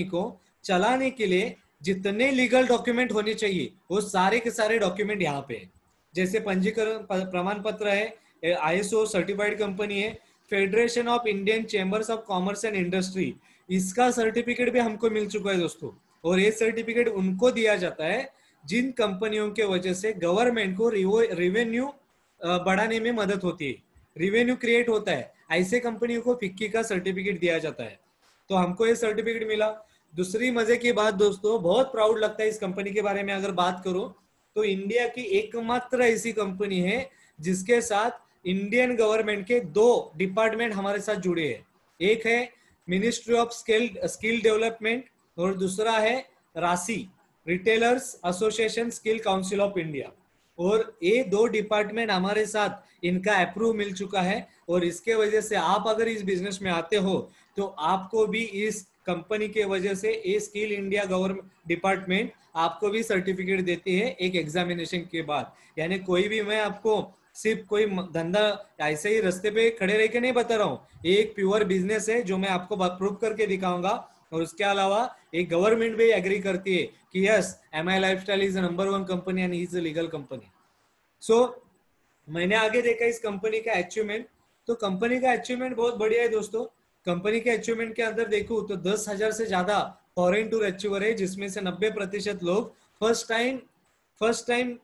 को चलाने के लिए जितने लीगल डॉक्यूमेंट होने चाहिए वो सारे के सारे डॉक्यूमेंट यहाँ पे है। जैसे पंजीकरण प्रमाण पत्र है, ISO सर्टिफाइड कंपनी है, federation of Indian chambers of commerce and industry, इसका सर्टिफिकेट भी हमको मिल चुका है दोस्तों। और ये सर्टिफिकेट उनको दिया जाता है जिन कंपनियों के वजह से गवर्नमेंट को रेवेन्यू बढ़ाने में मदद होती है, रेवेन्यू क्रिएट होता है, ऐसे कंपनियों को फिक्की का सर्टिफिकेट दिया जाता है। तो हमको ये सर्टिफिकेट मिला। दूसरी मजे की बात दोस्तों, बहुत प्राउड लगता है इस कंपनी के बारे में अगर बात करूं तो इंडिया की एकमात्र ऐसी कंपनी है जिसके साथ इंडियन गवर्नमेंट के 2 डिपार्टमेंट हमारे साथ जुड़े हैं। एक है मिनिस्ट्री ऑफ स्किल डेवलपमेंट और दूसरा है राशि, retailers association skill council of India. और ये 2 डिपार्टमेंट हमारे साथ इनका अप्रूव मिल चुका है, और इसके वजह से आप अगर इस बिजनेस में आते हो तो आपको भी इस कंपनी के वजह से ये स्किल इंडिया गवर्नमेंट डिपार्टमेंट आपको भी सर्टिफिकेट देती है एक एग्जामिनेशन के बाद। यानी कोई भी, मैं आपको सिर्फ कोई धंधा ऐसे ही रास्ते पे खड़े रह के नहीं बता रहा हूँ, एक प्योर बिजनेस है जो मैं आपको प्रूव करके दिखाऊंगा। और उसके अलावा एक गवर्नमेंट भी एग्री करती है कि yes MI lifestyle is number 1 company and is legal company. So मैंने आगे देखा इस कंपनी का अचीवमेंट, तो कंपनी का अचीवमेंट बहुत बढ़िया है दोस्तों। कंपनी के अचीवमेंट के अंदर देखूं तो 10,000 से ज्यादा फॉरेन टूर अचीवर है, जिसमें से 90% लोग फर्स्ट टाइम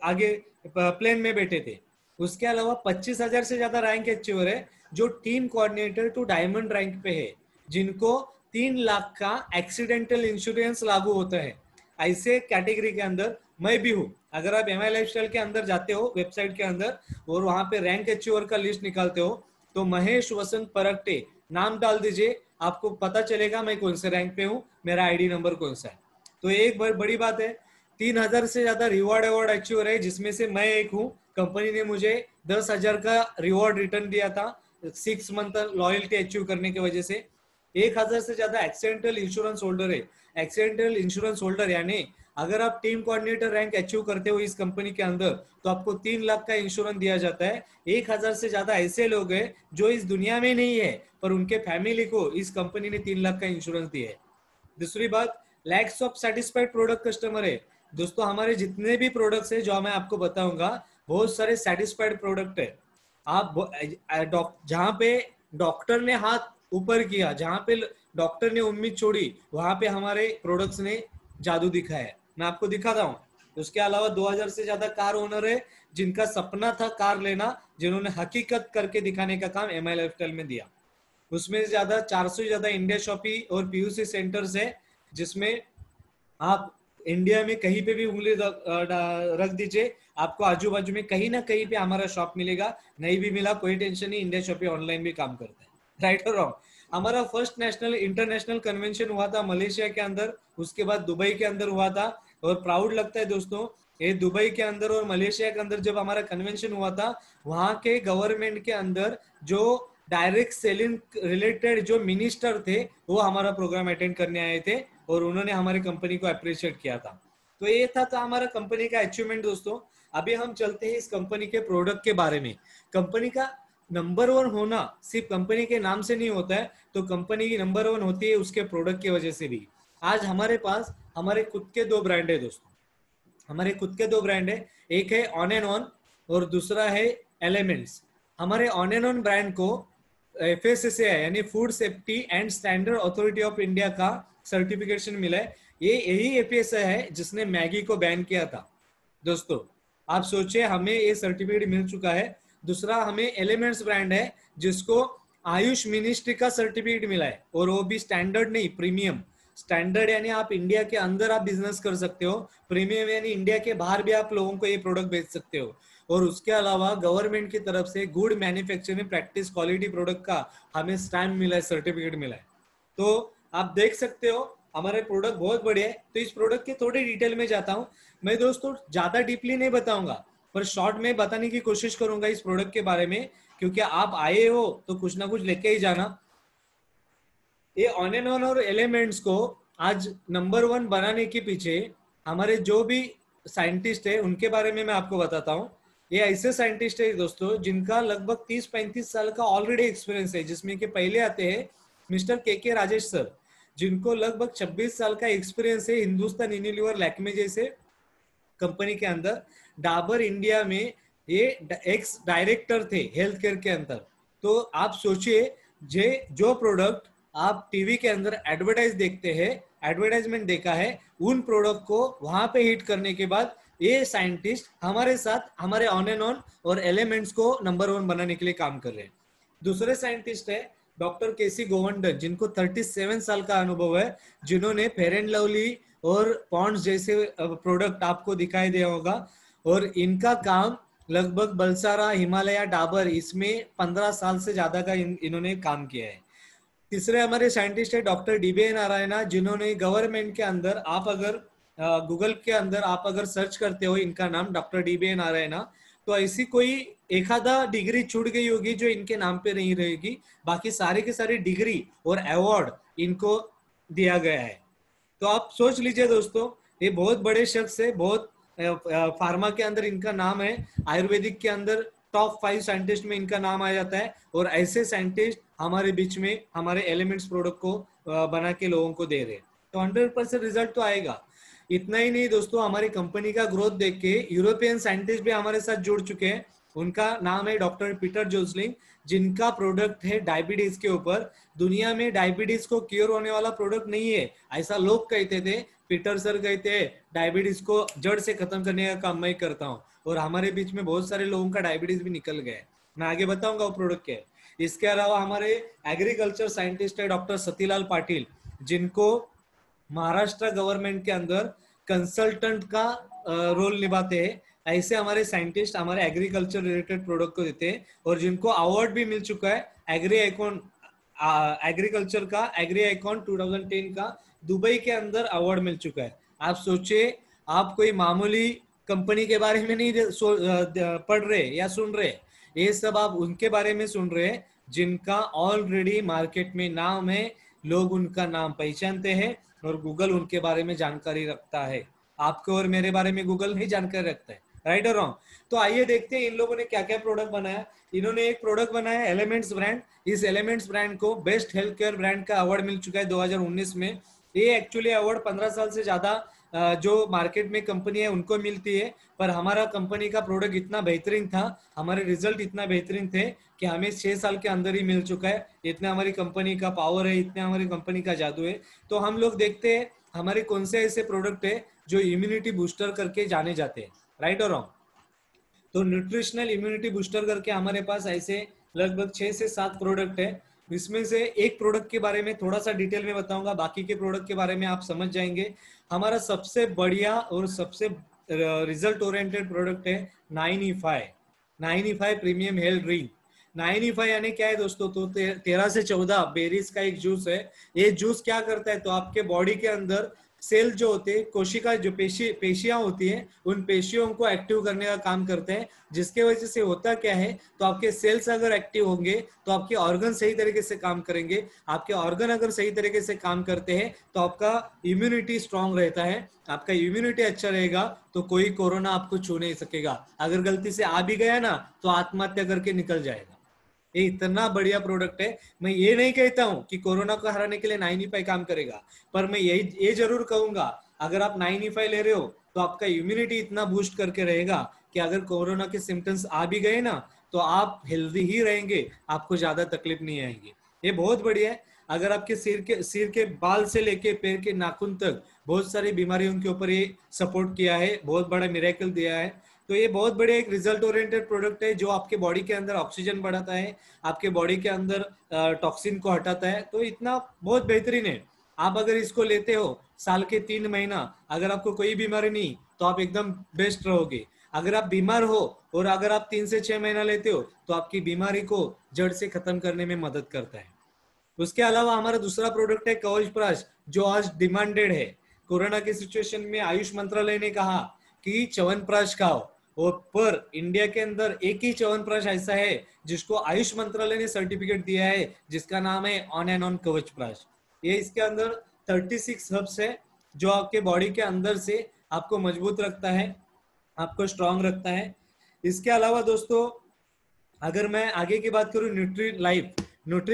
आगे प्लेन में बैठे थे। उसके अलावा 25,000 से ज्यादा रैंक अचीवर है जो team coordinator to diamond rank पे है, जिनको 3 लाख का एक्सीडेंटल इंश्योरेंस लागू होता है। ऐसे कैटेगरी के अंदर मैं भी हूँ। अगर आप MI लाइफस्टाइल के अंदर जाते हो वेबसाइट के अंदर और वहां पे रैंक अचीवर का लिस्ट निकालते हो तो महेश वसंत परगटे नाम डाल दीजिए, आपको पता चलेगा मैं कौन से रैंक पे हूँ, मेरा आईडी नंबर कौन सा है। तो एक बड़ी बात है, 3,000 से ज्यादा रिवॉर्ड अवार्ड अचीवर है, जिसमें से मैं एक हूँ। कंपनी ने मुझे 10,000 का रिवॉर्ड रिटर्न दिया था 6 मंथ लॉयल्टी अचीव करने की वजह से। 1,000 से ज्यादा एक्सीडेंटल इंश्योरेंस होल्डर है। एक्सीडेंटल इंश्योरेंस होल्डर यानी अगर आप टीम कोऑर्डिनेटर रैंक अचीव करते हो इस कंपनी के अंदर तो आपको 3 लाख का इंश्योरेंस दिया जाता है। 1,000 से ज्यादा ऐसे लोग हैं जो इस दुनिया में नहीं है पर उनके फैमिली को इस कंपनी ने 3 लाख का इंश्योरेंस दिया है। दूसरी बात, lakhs of satisfied product customer है। दोस्तों हमारे जितने भी प्रोडक्ट्स है जो मैं आपको बताऊंगा बहुत सारे सेटिस्फाइड प्रोडक्ट है। आप जहां पे डॉक्टर ने हाथ ऊपर किया, जहां पे डॉक्टर ने उम्मीद छोड़ी, वहां पे हमारे प्रोडक्ट्स ने जादू दिखाया है। मैं आपको दिखाता हूँ। उसके अलावा 2,000 से ज्यादा कार ओनर है जिनका सपना था कार लेना, जिन्होंने हकीकत करके दिखाने का काम MI लाइफस्टाइल में दिया। उसमें ज्यादा 400 से ज्यादा इंडिया शॉपी और पीयूसी सेंटर्स है, जिसमें आप इंडिया में कहीं पे भी उंगली रख दीजिए, आपको आजू बाजू में कहीं ना कहीं पे हमारा शॉप मिलेगा। नहीं भी मिला कोई टेंशन नहीं, इंडिया शॉपी ऑनलाइन भी काम करता है। राइट और रॉन्ग? हमारा फर्स्ट नेशनल इंटरनेशनल कन्वेंशन हुआ था मलेशिया के अंदर, उसके बाद दुबई के अंदर हुआ था। और प्राउड लगता है दोस्तों, ये दुबई के अंदर और मलेशिया के अंदर जब हमारा कन्वेंशन हुआ था, वहां के गवर्नमेंट के अंदर जो डायरेक्ट सेलिंग रिलेटेड जो मिनिस्टर थे वो हमारा प्रोग्राम अटेंड करने आए थे और उन्होंने हमारी कंपनी को अप्रिशिएट किया था। तो ये था हमारा कंपनी का अचीवमेंट दोस्तों। अभी हम चलते हैं इस कंपनी के प्रोडक्ट के बारे में। कंपनी का नंबर वन होना सिर्फ कंपनी के नाम से नहीं होता है, तो कंपनी की नंबर वन होती है उसके प्रोडक्ट की वजह से भी। आज हमारे पास हमारे खुद के दो ब्रांड है दोस्तों, हमारे खुद के दो ब्रांड है, एक है ऑन एंड ऑन और दूसरा है एलिमेंट्स। हमारे ऑन एंड ऑन ब्रांड को FSSAI यानी food safety and standard authority of India का सर्टिफिकेशन मिला है। ये यही FSSAI है जिसने मैगी को बैन किया था दोस्तों। आप सोचिए, हमें ये सर्टिफिकेट मिल चुका है। दूसरा हमें एलिमेंट्स ब्रांड है जिसको आयुष मिनिस्ट्री का सर्टिफिकेट मिला है, और वो भी स्टैंडर्ड नहीं, प्रीमियम। स्टैंडर्ड यानी आप इंडिया के अंदर आप बिजनेस कर सकते हो, प्रीमियम यानी इंडिया के बाहर भी आप लोगों को ये प्रोडक्ट बेच सकते हो। और उसके अलावा गवर्नमेंट की तरफ से good manufacturing practice quality product का हमें स्टैम्प मिला है, सर्टिफिकेट मिला है। तो आप देख सकते हो हमारे प्रोडक्ट बहुत बढ़िया है। तो इस प्रोडक्ट के थोड़े डिटेल में जाता हूँ मैं दोस्तों, ज्यादा डीपली नहीं बताऊंगा पर शॉर्ट में बताने की कोशिश करूंगा इस प्रोडक्ट के बारे में, क्योंकि आप आए हो तो कुछ ना कुछ लेके ही जाना। ये ऑन एंड ऑन और एलिमेंट्स को आज नंबर वन बनाने के पीछे हमारे जो भी साइंटिस्ट है उनके बारे में मैं आपको बताता हूँ। ये ऐसे साइंटिस्ट है दोस्तों जिनका लगभग 30-35 साल का ऑलरेडी एक्सपीरियंस है, जिसमें कि पहले आते हैं मिस्टर के राजेश सर, जिनको लगभग 26 साल का एक्सपीरियंस है हिंदुस्तान यूनिलीवर, लैक्मे जैसे कंपनी के अंदर। डाबर इंडिया में ये एक्स डायरेक्टर थे हेल्थ केयर के अंदर। तो आप सोचिए, जो प्रोडक्ट आप टीवी के अंदर एडवर्टाइज देखते हैं, एडवर्टाइजमेंट देखा है, उन प्रोडक्ट को वहां पे हिट करने के बाद ये साइंटिस्ट हमारे साथ हमारे ऑन एंड ऑन और एलिमेंट्स को नंबर वन बनाने के लिए काम कर रहे हैं। दूसरे साइंटिस्ट है डॉक्टर केसी गोवर्धन, जिनको 37 साल का अनुभव है, जिन्होंने फेयर एंड लवली और पॉन्ड्स जैसे प्रोडक्ट आपको दिखाई दिया होगा। और इनका काम लगभग बलसारा, हिमालय, डाबर, इसमें 15 साल से ज्यादा का इन्होंने काम किया है। तीसरे हमारे साइंटिस्ट है डॉक्टर DBA नारायणा, जिन्होंने गवर्नमेंट के अंदर, आप अगर गूगल के अंदर आप अगर सर्च करते हो इनका नाम डॉक्टर DBA नारायणा, तो ऐसी कोई एक आधा डिग्री छूट गई होगी जो इनके नाम पे नहीं रहेगी, बाकी सारे के सारे डिग्री और अवार्ड इनको दिया गया है। तो आप सोच लीजिए दोस्तों, ये बहुत बड़े शख्स है, बहुत फार्मा के अंदर इनका नाम है, आयुर्वेदिक के अंदर टॉप 5 साइंटिस्ट में इनका नाम आ जाता है। और ऐसे साइंटिस्ट हमारे बीच में हमारे एलिमेंट्स प्रोडक्ट को बना के लोगों को दे रहे हैं, तो 100% रिजल्ट तो आएगा। इतना ही नहीं दोस्तों, हमारी कंपनी का ग्रोथ देख के यूरोपियन साइंटिस्ट भी हमारे साथ जुड़ चुके हैं। उनका नाम है डॉक्टर पीटर जोसलिंग, जिनका प्रोडक्ट है डायबिटीज के ऊपर। दुनिया में डायबिटीज को क्योर होने वाला प्रोडक्ट नहीं है, ऐसा लोग कहते थे। पीटर सर कहते हैं डायबिटीज को जड़ से खत्म करने का काम मैं करता हूँ, और हमारे बीच में बहुत सारे लोगों का डायबिटीज भी निकल गया है। मैं आगे बताऊंगा वो प्रोडक्ट क्या है। इसके अलावा हमारे एग्रीकल्चर साइंटिस्ट है डॉक्टर सतीलाल पाटिल, जिनको महाराष्ट्र गवर्नमेंट के अंदर कंसल्टेंट का रोल निभाते हैं। ऐसे हमारे साइंटिस्ट हमारे एग्रीकल्चर रिलेटेड प्रोडक्ट को देते हैं, और जिनको अवार्ड भी मिल चुका है एग्री आइकॉन, एग्रीकल्चर का एग्री आइकॉन 2010 का दुबई के अंदर अवार्ड मिल चुका है। आप सोचिए, आप कोई मामूली कंपनी के बारे में नहीं पढ़ रहे या सुन रहे, ये सब आप उनके बारे में सुन रहे हैं जिनका ऑलरेडी मार्केट में नाम है, लोग उनका नाम पहचानते हैं और गूगल उनके बारे में जानकारी रखता है। आपको और मेरे बारे में गूगल नहीं जानकारी रखता है, राइट और रॉन्ग? तो आइए देखते हैं इन लोगों ने क्या क्या प्रोडक्ट बनाया। इन्होंने एक प्रोडक्ट बनाया एलिमेंट्स ब्रांड। इस एलिमेंट्स ब्रांड को बेस्ट हेल्थ केयर ब्रांड का अवार्ड मिल चुका है 2019 में। ये एक्चुअली अवार्ड 15 साल से ज्यादा जो मार्केट में कंपनी है उनको मिलती है, पर हमारा कंपनी का प्रोडक्ट इतना बेहतरीन था, हमारे रिजल्ट इतना बेहतरीन थे कि हमें 6 साल के अंदर ही मिल चुका है। इतना हमारी कंपनी का पावर है, इतना हमारी कंपनी का जादू है। तो हम लोग देखते हैं हमारे कौन से ऐसे प्रोडक्ट है जो इम्यूनिटी बूस्टर करके जाने जाते हैं, राइट और रॉन्ग? तो न्यूट्रिशनल इम्यूनिटी बूस्टर करके हमारे पास ऐसे लगभग 6 से 7 प्रोडक्ट है। इसमें से एक प्रोडक्ट के बारे में थोड़ा सा डिटेल में बताऊंगा, बाकी के प्रोडक्ट के बारे में आप समझ जाएंगे। हमारा सबसे बढ़िया और सबसे रिजल्ट ओरिएंटेड प्रोडक्ट है 9E5। 9E5 premium health drink. 9E5 यानी क्या है दोस्तों, तो 13 से 14 बेरीज का एक जूस है। ये जूस क्या करता है, तो आपके बॉडी के अंदर सेल जो होते हैं, कोशिका जो पेशियां होती हैं, उन पेशियों को एक्टिव करने का काम करते हैं। जिसके वजह से होता क्या है, तो आपके सेल्स अगर एक्टिव होंगे तो आपके ऑर्गन सही तरीके से काम करेंगे। आपके ऑर्गन अगर सही तरीके से काम करते हैं तो आपका इम्यूनिटी स्ट्रांग रहता है। आपका इम्यूनिटी अच्छा रहेगा तो कोई कोरोना आपको छू नहीं सकेगा। अगर गलती से आ भी गया ना तो आत्महत्या करके निकल जाएगा। ये इतना बढ़िया प्रोडक्ट है। मैं ये नहीं कहता हूं कि कोरोना को हराने के लिए 9E5 काम करेगा, पर मैं ये जरूर कहूंगा, अगर आप 9E5 ले रहे हो तो आपका इम्यूनिटी इतना बूस्ट करके रहेगा कि अगर कोरोना के सिम्टम्स आ भी गए ना तो आप हेल्दी ही रहेंगे, आपको ज्यादा तकलीफ नहीं आएगी। ये बहुत बढ़िया है। अगर आपके सिर के बाल से लेके पैर के नाखून तक बहुत सारी बीमारियों के ऊपर ये सपोर्ट किया है, बहुत बड़ा मिरेकल दिया है। तो ये बहुत बढ़िया एक रिजल्ट ओरिएंटेड प्रोडक्ट है जो आपके बॉडी के अंदर ऑक्सीजन बढ़ाता है, आपके बॉडी के अंदर टॉक्सिन को हटाता है। तो इतना बहुत बेहतरीन है। आप अगर इसको लेते हो साल के 3 महीना, अगर आपको कोई बीमारी नहीं तो आप एकदम बेस्ट रहोगे। अगर आप बीमार हो और अगर आप 3 से 6 महीना लेते हो तो आपकी बीमारी को जड़ से खत्म करने में मदद करता है। उसके अलावा हमारा दूसरा प्रोडक्ट है कवच प्राश, जो आज डिमांडेड है। कोरोना की सिचुएशन में आयुष मंत्रालय ने कहा कि च्यवनप्राश खाओ, और पर इंडिया के अंदर एक ही च्यवनप्राश ऐसा है जिसको आयुष मंत्रालय ने सर्टिफिकेट दिया है, जिसका नाम है ऑन एंड ऑन कवच प्राश। ये इसके अंदर 36 हर्ब्स है जो आपके बॉडी के अंदर से आपको मजबूत रखता है, आपको स्ट्रांग रखता है। इसके अलावा दोस्तों अगर मैं आगे की बात करूं, न्यूट्री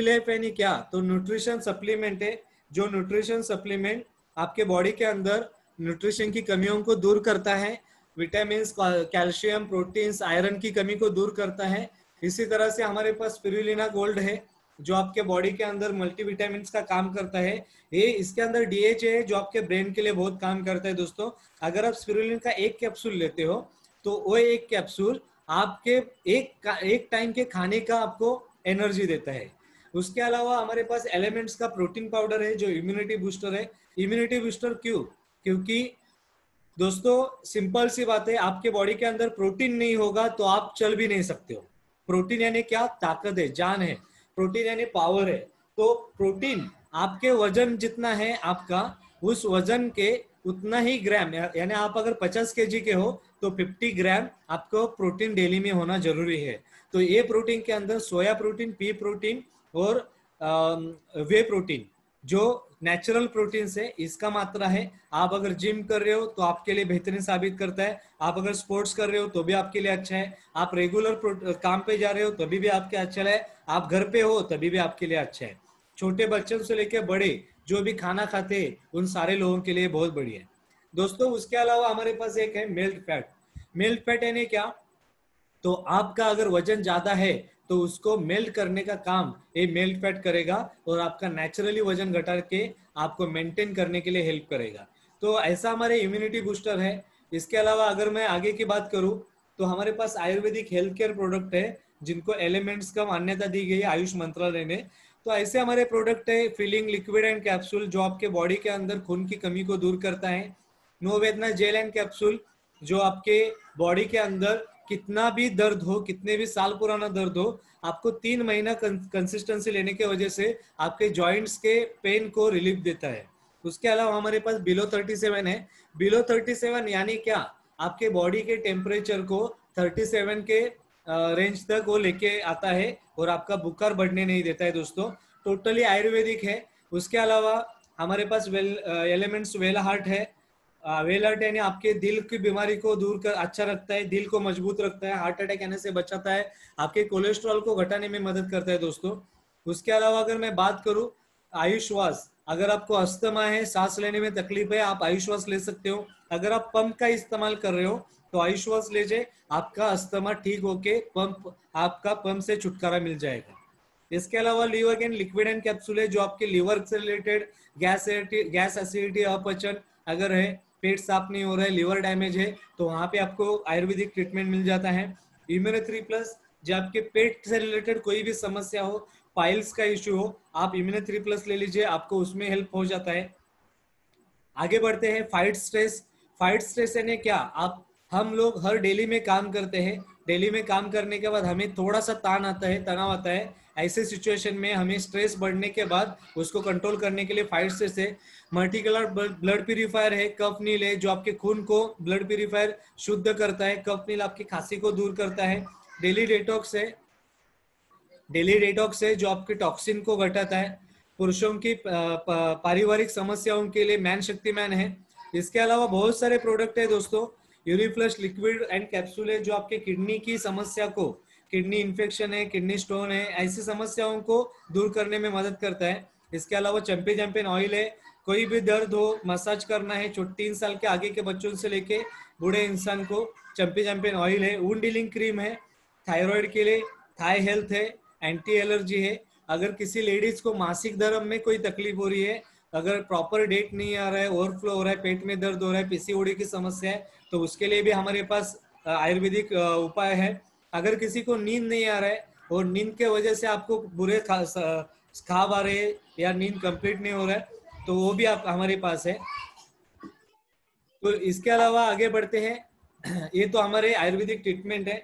लाइफ यानी क्या, तो न्यूट्रिशन सप्लीमेंट है। जो न्यूट्रिशन सप्लीमेंट आपके बॉडी के अंदर न्यूट्रिशन की कमियों को दूर करता है, विटामिन, कैल्शियम, प्रोटीन्स, आयरन की कमी को दूर करता है। इसी तरह से हमारे पास स्पिरुलिना गोल्ड है जो आपके बॉडी के अंदर मल्टीविटामिन का काम करता है। ये इसके अंदर डीएचए है जो आपके ब्रेन के लिए बहुत काम करता है दोस्तों। अगर आप स्पिरुलिना का एक कैप्सूल लेते हो तो वो एक कैप्सूल आपके एक टाइम के खाने का आपको एनर्जी देता है। उसके अलावा हमारे पास एलिमेंट्स का प्रोटीन पाउडर है जो इम्यूनिटी बूस्टर है। इम्यूनिटी बूस्टर क्यों, क्योंकि दोस्तों सिंपल सी बात है, आपके बॉडी के अंदर प्रोटीन नहीं होगा तो आप चल भी नहीं सकते हो। प्रोटीन यानी क्या, ताकत है, जान है। प्रोटीन यानी पावर है। तो प्रोटीन आपके वजन जितना है आपका, उस वजन के उतना ही ग्राम, यानी आप अगर 50 kg के हो तो 50 ग्राम आपको प्रोटीन डेली में होना जरूरी है। तो ये प्रोटीन के अंदर सोया प्रोटीन, पी प्रोटीन और वे प्रोटीन जो नेचुरल प्रोटीन है, इसका मात्रा है। आप अगर जिम कर रहे हो तो आपके लिए बेहतरीन साबित करता है। आप अगर स्पोर्ट्स कर रहे हो तो भी आपके लिए अच्छा है। आप रेगुलर काम पे जा रहे हो तभी भी आपके अच्छा है। आप घर पे हो तभी भी आपके लिए अच्छा है। छोटे बच्चों से लेकर बड़े जो भी खाना खाते हैं उन सारे लोगों के लिए बहुत बढ़िया है दोस्तों। उसके अलावा हमारे पास एक है मेल्ट फैट। मेल्ट फैट यानी क्या, तो आपका अगर वजन ज्यादा है तो उसको मेल्ट करने का काम ये मेल्ट फैट करेगा और आपका नेचुरली वजन घटा के आपको मेंटेन करने के लिए हेल्प करेगा। तो ऐसा हमारे इम्यूनिटी बूस्टर है। इसके अलावा अगर मैं आगे की बात करूं तो हमारे पास आयुर्वेदिक हेल्थ केयर प्रोडक्ट है जिनको एलिमेंट्स का मान्यता दी गई है आयुष मंत्रालय ने। तो ऐसे हमारे प्रोडक्ट है फिलिंग लिक्विड एंड कैप्सूल जो आपके बॉडी के अंदर खून की कमी को दूर करता है। नो वेदना जेल एंड कैप्सूल जो आपके बॉडी के अंदर कितना भी दर्द हो, कितने भी साल पुराना दर्द हो, आपको 3 महीना कंसिस्टेंसी लेने की वजह से आपके जॉइंट्स के पेन को रिलीफ देता है। उसके अलावा हमारे पास बिलो 37 है। बिलो 37 यानी क्या, आपके बॉडी के टेम्परेचर को 37 के रेंज तक वो लेके आता है और आपका बुखार बढ़ने नहीं देता है दोस्तों। टोटली आयुर्वेदिक है। उसके अलावा हमारे पास एलिमेंट्स वेल हार्ट है। वेल हार्ट यानी आपके दिल की बीमारी को दूर कर अच्छा रखता है, दिल को मजबूत रखता है, हार्ट अटैक आने से बचाता है, आपके कोलेस्ट्रॉल को घटाने में मदद करता है दोस्तों। उसके अलावा अगर मैं बात करूं आयुश्वास, अगर आपको अस्थमा है, सांस लेने में तकलीफ है, आप आयुश्वास ले सकते हो। अगर आप पंप का इस्तेमाल कर रहे हो तो आयुश्वास लीजिए, आपका अस्थमा ठीक होके आपका पंप से छुटकारा मिल जाएगा। इसके अलावा liver gain liquid and capsule है जो आपके लीवर से रिलेटेड गैस एसिडिटी, अपचन अगर है, पेट साफ नहीं हो रहा है, लीवर डैमेज है, तो वहां पे आपको आयुर्वेदिक ट्रीटमेंट मिल जाता है। इम्यूनो 3 प्लस जो आपके पेट से रिलेटेड कोई भी समस्या हो, पाइल्स का इश्यू हो, आप इम्यूनो 3+ ले लीजिए, आपको उसमें हेल्प हो जाता है। आगे बढ़ते हैं, फाइट स्ट्रेस। फाइट स्ट्रेस यानी क्या, आप हम लोग हर डेली में काम करते हैं, डेली में काम करने के बाद हमें थोड़ा सा तान आता है, तनाव आता है, ऐसे सिचुएशन में हमें स्ट्रेस बढ़ने के बाद उसको कंट्रोल करने के लिए फाइट स्ट्रेस है। मल्टी कलर ब्लड प्यूरिफायर है, कफ नील है जो आपके खून को ब्लड प्यूरिफायर शुद्ध करता है, कफ नील आपकी खांसी को दूर करता है। डेली डिटॉक्स है, डेली डिटॉक्स है जो आपके टॉक्सिन को घटाता है। पुरुषों की पारिवारिक समस्याओं के लिए मैन शक्तिमान है। इसके अलावा बहुत सारे प्रोडक्ट है दोस्तों। यूरिफ्लश लिक्विड एंड कैप्सूल है जो आपके किडनी की समस्या को, किडनी इन्फेक्शन है, किडनी स्टोन है, ऐसी समस्याओं को दूर करने में मदद करता है। इसके अलावा चैंपियन चैंपियन ऑयल है, कोई भी दर्द हो, मसाज करना है, 3 साल के आगे के बच्चों से लेके बूढ़े इंसान को, चैंपियन चैंपियन ऑयल है। वुंड डीलिंग क्रीम है, थायराइड के लिए, थाई हेल्थ है, एंटी एलर्जी है। अगर किसी लेडीज को मासिक धर्म में कोई तकलीफ हो रही है, अगर प्रॉपर डेट नहीं आ रहा है, ओवरफ्लो हो रहा है, पेट में दर्द हो रहा है, पीसीओडी की समस्या है, तो उसके लिए भी हमारे पास आयुर्वेदिक उपाय है। अगर किसी को नींद नहीं आ रहा है और नींद के वजह से आपको बुरे खाब आ रहे हैं या नींद कंप्लीट नहीं हो रहा है, तो वो भी आप हमारे पास है। तो इसके अलावा आगे बढ़ते हैं, ये तो हमारे आयुर्वेदिक ट्रीटमेंट है।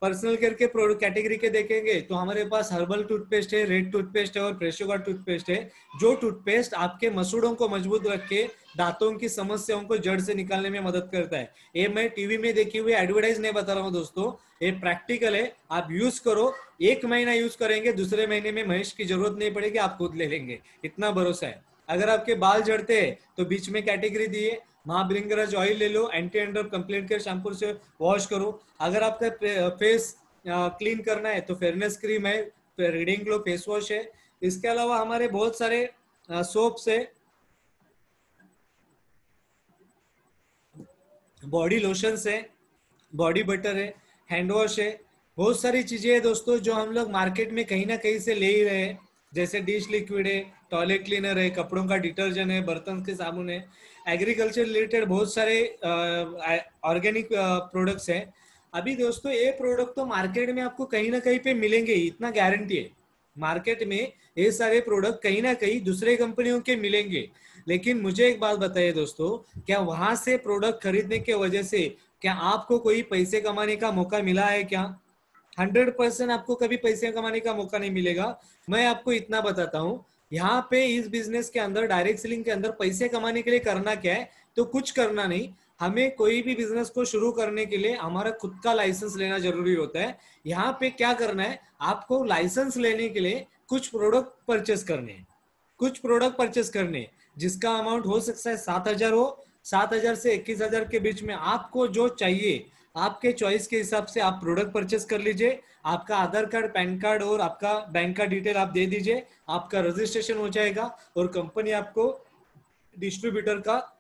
पर्सनल केयर के प्रोडक्ट कैटेगरी के देखेंगे तो हमारे पास हर्बल टूथपेस्ट है, रेड टूथपेस्ट है और प्रेशो का टूथपेस्ट है। जो टूथपेस्ट आपके मसूड़ों को मजबूत रख के दांतों की समस्याओं को जड़ से निकालने में मदद करता है। ये मैं टीवी में देखी हुई एडवर्टाइज नहीं बता रहा हूँ दोस्तों, ये प्रैक्टिकल है। आप यूज करो, 1 महीना यूज करेंगे, दूसरे महीने में महेश की जरूरत नहीं पड़ेगी, आप खुद ले लेंगे, इतना भरोसा है। अगर आपके बाल झड़ते हैं तो बीच में कैटेगरी दी है, महाभृंगराज ऑयल ले लो, एंटी एंड्रफ कंप्लीट केयर शैम्पू से वॉश करो। अगर आपका फेस क्लीन करना है तो फेयरनेस क्रीम है, रीडिंग ग्लो फेस वॉश है। इसके अलावा हमारे बहुत सारे सोप्स है, बॉडी लोशंस है, बॉडी बटर है, हैंड वॉश है, बहुत सारी चीजें है दोस्तों जो हम लोग मार्केट में कहीं ना कहीं से ले ही रहे हैं। जैसे डिश लिक्विड है, टॉयलेट क्लीनर है, कपड़ों का डिटर्जेंट है, बर्तन के साबुन है, एग्रीकल्चर रिलेटेड बहुत सारे ऑर्गेनिक प्रोडक्ट्स हैं। अभी दोस्तों ये प्रोडक्ट तो मार्केट में आपको कहीं ना कहीं पे मिलेंगे, इतना गारंटी है। मार्केट में ये सारे प्रोडक्ट कहीं ना कहीं दूसरे कंपनियों के मिलेंगे, लेकिन मुझे एक बात बताइए दोस्तों, क्या वहां से प्रोडक्ट खरीदने के वजह से क्या आपको कोई पैसे कमाने का मौका मिला है क्या? 100% आपको कभी पैसे कमाने का मौका नहीं मिलेगा। मैं आपको इतना बताता हूँ, यहाँ पे इस बिजनेस के अंदर, डायरेक्ट सेलिंग के अंदर पैसे कमाने के लिए करना क्या है, तो कुछ करना नहीं। हमें कोई भी बिजनेस को शुरू करने के लिए हमारा खुद का लाइसेंस लेना जरूरी होता है। यहाँ पे क्या करना है, आपको लाइसेंस लेने के लिए कुछ प्रोडक्ट परचेस करने हैं, कुछ प्रोडक्ट परचेस करने, जिसका अमाउंट हो सकता है 7,000 हो, 7,000 से 21,000 के बीच में। आपको जो चाहिए आपके चॉइस के हिसाब से आप प्रोडक्ट परचेस कर लीजिए। आपका आधार कार्ड, पैन कार्ड और आपका बैंक का डिटेल आप दे दीजिए, आपका रजिस्ट्रेशन हो जाएगा और कंपनी आपको डिस्ट्रीब्यूटर का,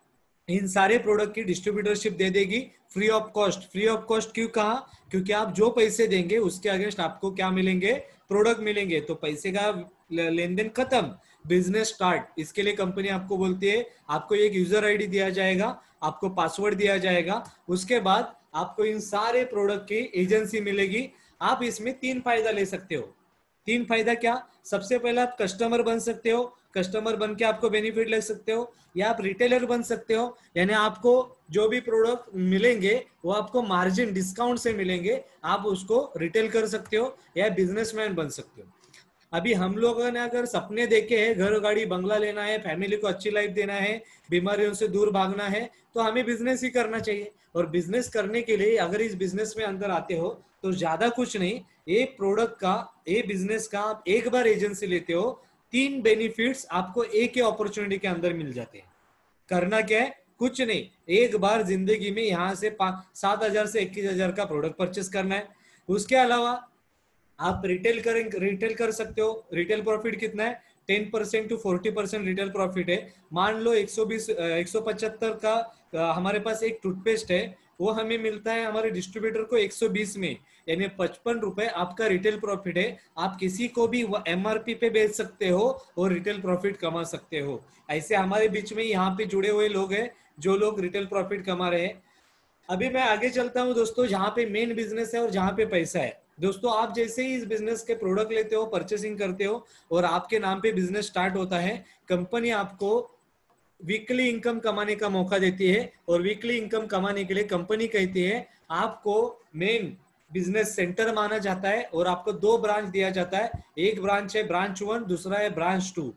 इन सारे प्रोडक्ट की डिस्ट्रीब्यूटरशिप दे देगी free of cost. Free of cost क्यों कहा? क्योंकि आप जो पैसे देंगे उसके अगेंस्ट आपको क्या मिलेंगे? प्रोडक्ट मिलेंगे। तो पैसे का लेन देन खत्म, बिजनेस स्टार्ट। इसके लिए कंपनी आपको बोलती है, आपको एक यूजर आईडी दिया जाएगा, आपको पासवर्ड दिया जाएगा, उसके बाद आपको इन सारे प्रोडक्ट की एजेंसी मिलेगी। आप इसमें 3 फायदा ले सकते हो। 3 फायदा क्या? सबसे पहले आप कस्टमर बन सकते हो, कस्टमर बन के आपको बेनिफिट ले सकते हो, या आप रिटेलर बन सकते हो, यानी आपको जो भी प्रोडक्ट मिलेंगे वो आपको मार्जिन डिस्काउंट से मिलेंगे, आप उसको रिटेल कर सकते हो, या बिजनेसमैन बन सकते हो। अभी हम लोगों ने अगर सपने देखे हैं, घर गाड़ी बंगला लेना है, फैमिली को अच्छी लाइफ देना है, बीमारियों से दूर भागना है, तो हमें बिजनेस ही करना चाहिए। और बिजनेस करने के लिए अगर इस बिजनेस में अंदर आते हो तो ज्यादा कुछ नहीं, एक प्रोडक्ट का, एक बिजनेस का आप एक बार एजेंसी लेते हो, 3 बेनिफिट्स आपको एक ही अपॉर्चुनिटी के अंदर मिल जाते हैं। करना क्या है? कुछ नहीं, एक बार जिंदगी में यहाँ से 7,000 से 21,000 का प्रोडक्ट परचेस करना है। उसके अलावा आप रिटेल कर सकते हो। रिटेल प्रॉफिट कितना है? 10% to 40% रिटेल प्रॉफिट है। मान लो 120 175 का हमारे पास एक टूथपेस्ट है, वो हमें मिलता है हमारे डिस्ट्रीब्यूटर को 120 में, यानी 55 रुपए आपका रिटेल प्रॉफिट है। आप किसी को भी MRP पे बेच सकते हो और रिटेल प्रॉफिट कमा सकते हो। ऐसे हमारे बीच में यहाँ पे जुड़े हुए लोग हैं जो लोग रिटेल प्रॉफिट कमा रहे हैं। अभी मैं आगे चलता हूँ दोस्तों, जहाँ पे मेन बिजनेस है और जहाँ पे पैसा है। दोस्तों आप जैसे ही इस बिजनेस के प्रोडक्ट लेते हो, परचेसिंग करते हो और आपके नाम पे बिजनेस स्टार्ट होता है, कंपनी आपको वीकली इनकम कमाने का मौका देती है। और वीकली इनकम कमाने के लिए कंपनी कहती है आपको मेन बिजनेस सेंटर माना जाता है और आपको 2 ब्रांच दिया जाता है। एक ब्रांच है ब्रांच 1, दूसरा है ब्रांच 2।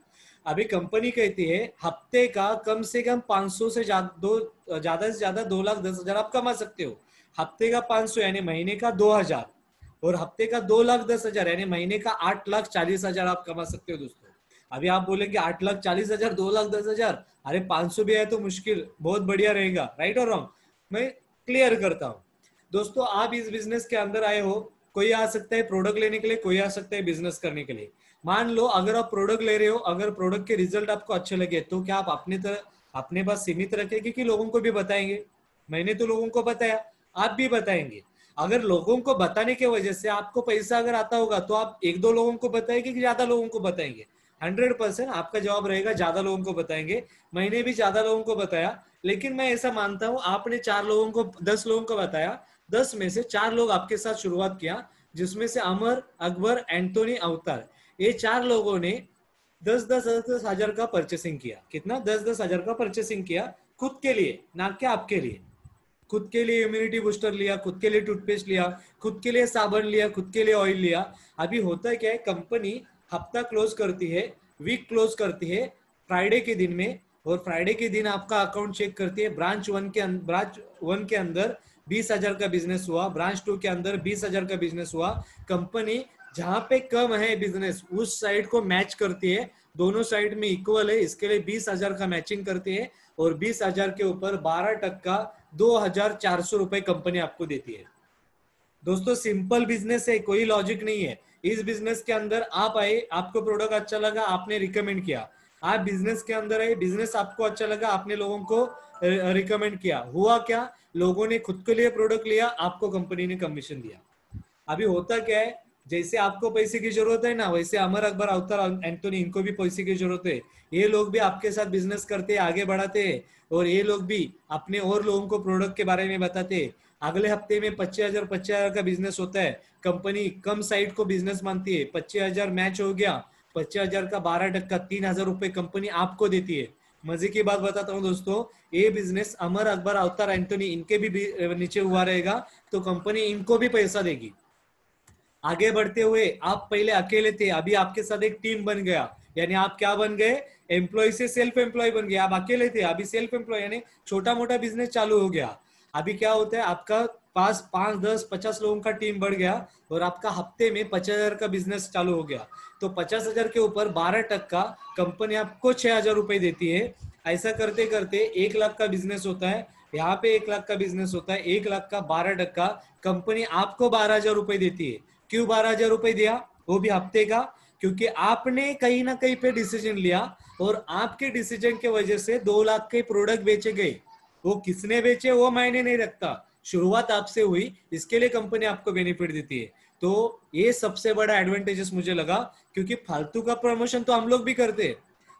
अभी कंपनी कहती है हफ्ते का कम से कम 500 से ज्यादा से ज्यादा 2,10,000 आप कमा सकते हो। हफ्ते का 500 यानी महीने का 2,000, और हफ्ते का 2,10,000 यानी महीने का 8,40,000 आप कमा सकते हो दोस्तों। अभी आप बोलेंगे 8,40,000, 2,10,000, अरे 500 भी है तो मुश्किल, बहुत बढ़िया रहेगा, राइट और रॉन्ग? मैं क्लियर करता हूँ दोस्तों। आप इस बिजनेस के अंदर आए हो, कोई आ सकता है प्रोडक्ट लेने के लिए, कोई आ सकता है बिजनेस करने के लिए। मान लो अगर आप प्रोडक्ट ले रहे हो, अगर प्रोडक्ट के रिजल्ट आपको अच्छे लगे तो क्या आप अपने पास सीमित रखेंगे कि लोगों को भी बताएंगे? मैंने तो लोगों को बताया, आप भी बताएंगे। अगर लोगों को बताने की वजह से आपको पैसा अगर आता होगा तो आप 1-2 लोगों को बताएंगे कि ज्यादा लोगों को बताएंगे? 100% आपका जवाब रहेगा ज्यादा लोगों को बताएंगे। मैंने भी ज्यादा लोगों को बताया, लेकिन मैं ऐसा मानता हूं आपने 4 लोगों को 10 लोगों को बताया, 10 में से 4 लोग आपके साथ शुरुआत किया, जिसमें से अमर, अकबर, एंटोनी, अवतार, ये 4 लोगों ने 10-10 हजार का परचेसिंग किया। कितना? 10-10 हजार का परचेसिंग किया खुद के लिए, ना कि आपके लिए। खुद के लिए इम्यूनिटी बूस्टर लिया, खुद के लिए टूथपेस्ट लिया, खुद के लिए साबुन लिया, खुद के लिए ऑयल लिया। अभी होता क्या है, कंपनी हफ्ता क्लोज करती है, वीक क्लोज करती है फ्राइडे के दिन में, और फ्राइडे के दिन आपका अकाउंट चेक करती है। ब्रांच 1 के अंदर 20,000 का बिजनेस हुआ, ब्रांच 2 के अंदर 20,000 का बिजनेस हुआ। कंपनी जहां पे कम है बिजनेस उस साइड को मैच करती है, दोनों साइड में इक्वल है इसके लिए 20,000 का मैचिंग करती है, और 20,000 के ऊपर 12% 2,400 रुपए कंपनी आपको देती है। दोस्तों सिंपल बिजनेस है, कोई लॉजिक नहीं है। इस बिजनेस के अंदर आप आए, आपको प्रोडक्ट अच्छा लगा, आपने रिकमेंड किया। आप बिजनेस के अंदर आए, बिजनेस आपको अच्छा लगा, आपने लोगों को रिकमेंड किया। हुआ क्या, लोगों ने खुद के लिए प्रोडक्ट लिया, आपको कंपनी ने कमीशन दिया। अभी होता क्या है, जैसे आपको पैसे की जरूरत है ना, वैसे अमर, अकबर, अवतार, एंटोनी, इनको भी पैसे की जरूरत है। ये लोग भी आपके साथ बिजनेस करते हैं, आगे बढ़ाते हैं, और ये लोग भी अपने और लोगों को प्रोडक्ट के बारे में बताते हैं। अगले हफ्ते में 25,000 का बिजनेस होता है। कंपनी कम साइड को बिजनेस मानती है, 25,000 मैच हो गया, 25,000 का 12%, 3,000 रुपए कंपनी आपको देती है। मजे की बात बताता हूँ दोस्तों, ये बिजनेस अमर, अकबर, अवतार, एंटोनी इनके भी नीचे हुआ रहेगा तो कंपनी इनको भी पैसा देगी। आगे बढ़ते हुए आप पहले अकेले थे, अभी आपके साथ एक टीम बन गया, यानी आप क्या बन गए, एम्प्लॉय से सेल्फ एम्प्लॉय बन गए। आप अकेले थे, अभी सेल्फ एम्प्लॉय यानी छोटा मोटा बिजनेस चालू हो गया। अभी क्या होता है, आपका पास 5, 10, 50 लोगों का टीम बढ़ गया, और आपका हफ्ते में 50,000 का बिजनेस चालू हो गया। तो 50,000 के ऊपर 12% कंपनी आपको 6,000 रुपए देती है। ऐसा करते करते 1 लाख का बिजनेस होता है, यहाँ पे 1 लाख का बिजनेस होता है। 1 लाख का 12% कंपनी आपको 12,000 रुपए देती है। क्यों 12,000 रुपए दिया, वो भी हफ्ते का? क्योंकि आपने कहीं ना कहीं पे डिसीजन लिया, और आपके डिसीजन के वजह से 2 लाख के प्रोडक्ट बेचे गए। वो किसने बेचे वो मायने नहीं रखता, शुरुआत आपसे हुई, इसके लिए कंपनी आपको बेनिफिट देती है। तो ये सबसे बड़ा एडवांटेजेस मुझे लगा, क्योंकि फालतू का प्रमोशन तो हम लोग भी करते हैं।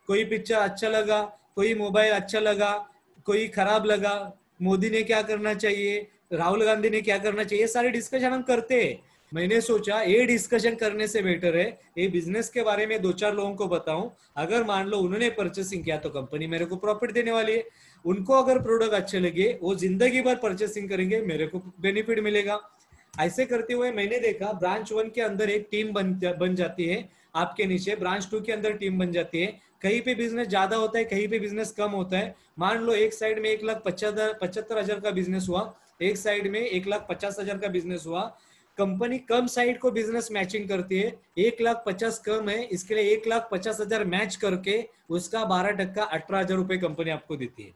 कोई पिक्चर अच्छा लगा, कोई मोबाइल अच्छा लगा, कोई खराब लगा, मोदी ने क्या करना चाहिए, राहुल गांधी ने क्या करना चाहिए, सारे डिस्कशन हम करते हैं। मैंने सोचा ये डिस्कशन करने से बेटर है ये बिजनेस के बारे में 2-4 लोगों को बताऊं। अगर मान लो उन्होंने परचेसिंग किया तो कंपनी मेरे को प्रॉफिट देने वाली है। उनको अगर प्रोडक्ट अच्छे लगे वो जिंदगी भर परचेसिंग करेंगे, मेरे को बेनिफिट मिलेगा। ऐसे करते हुए मैंने देखा ब्रांच 1 के अंदर एक टीम बन जाती है, आपके नीचे ब्रांच 2 के अंदर टीम बन जाती है। कहीं पे बिजनेस ज्यादा होता है, कहीं पे बिजनेस कम होता है। मान लो एक साइड में 1,75,000 का बिजनेस हुआ, एक साइड में 1,50,000 का बिजनेस हुआ। कंपनी कम साइड को बिजनेस मैचिंग करती है, 1,50,000 कम है, इसके लिए 1,50,000 मैच करके उसका 12% 18,000 रुपए कंपनी आपको देती है।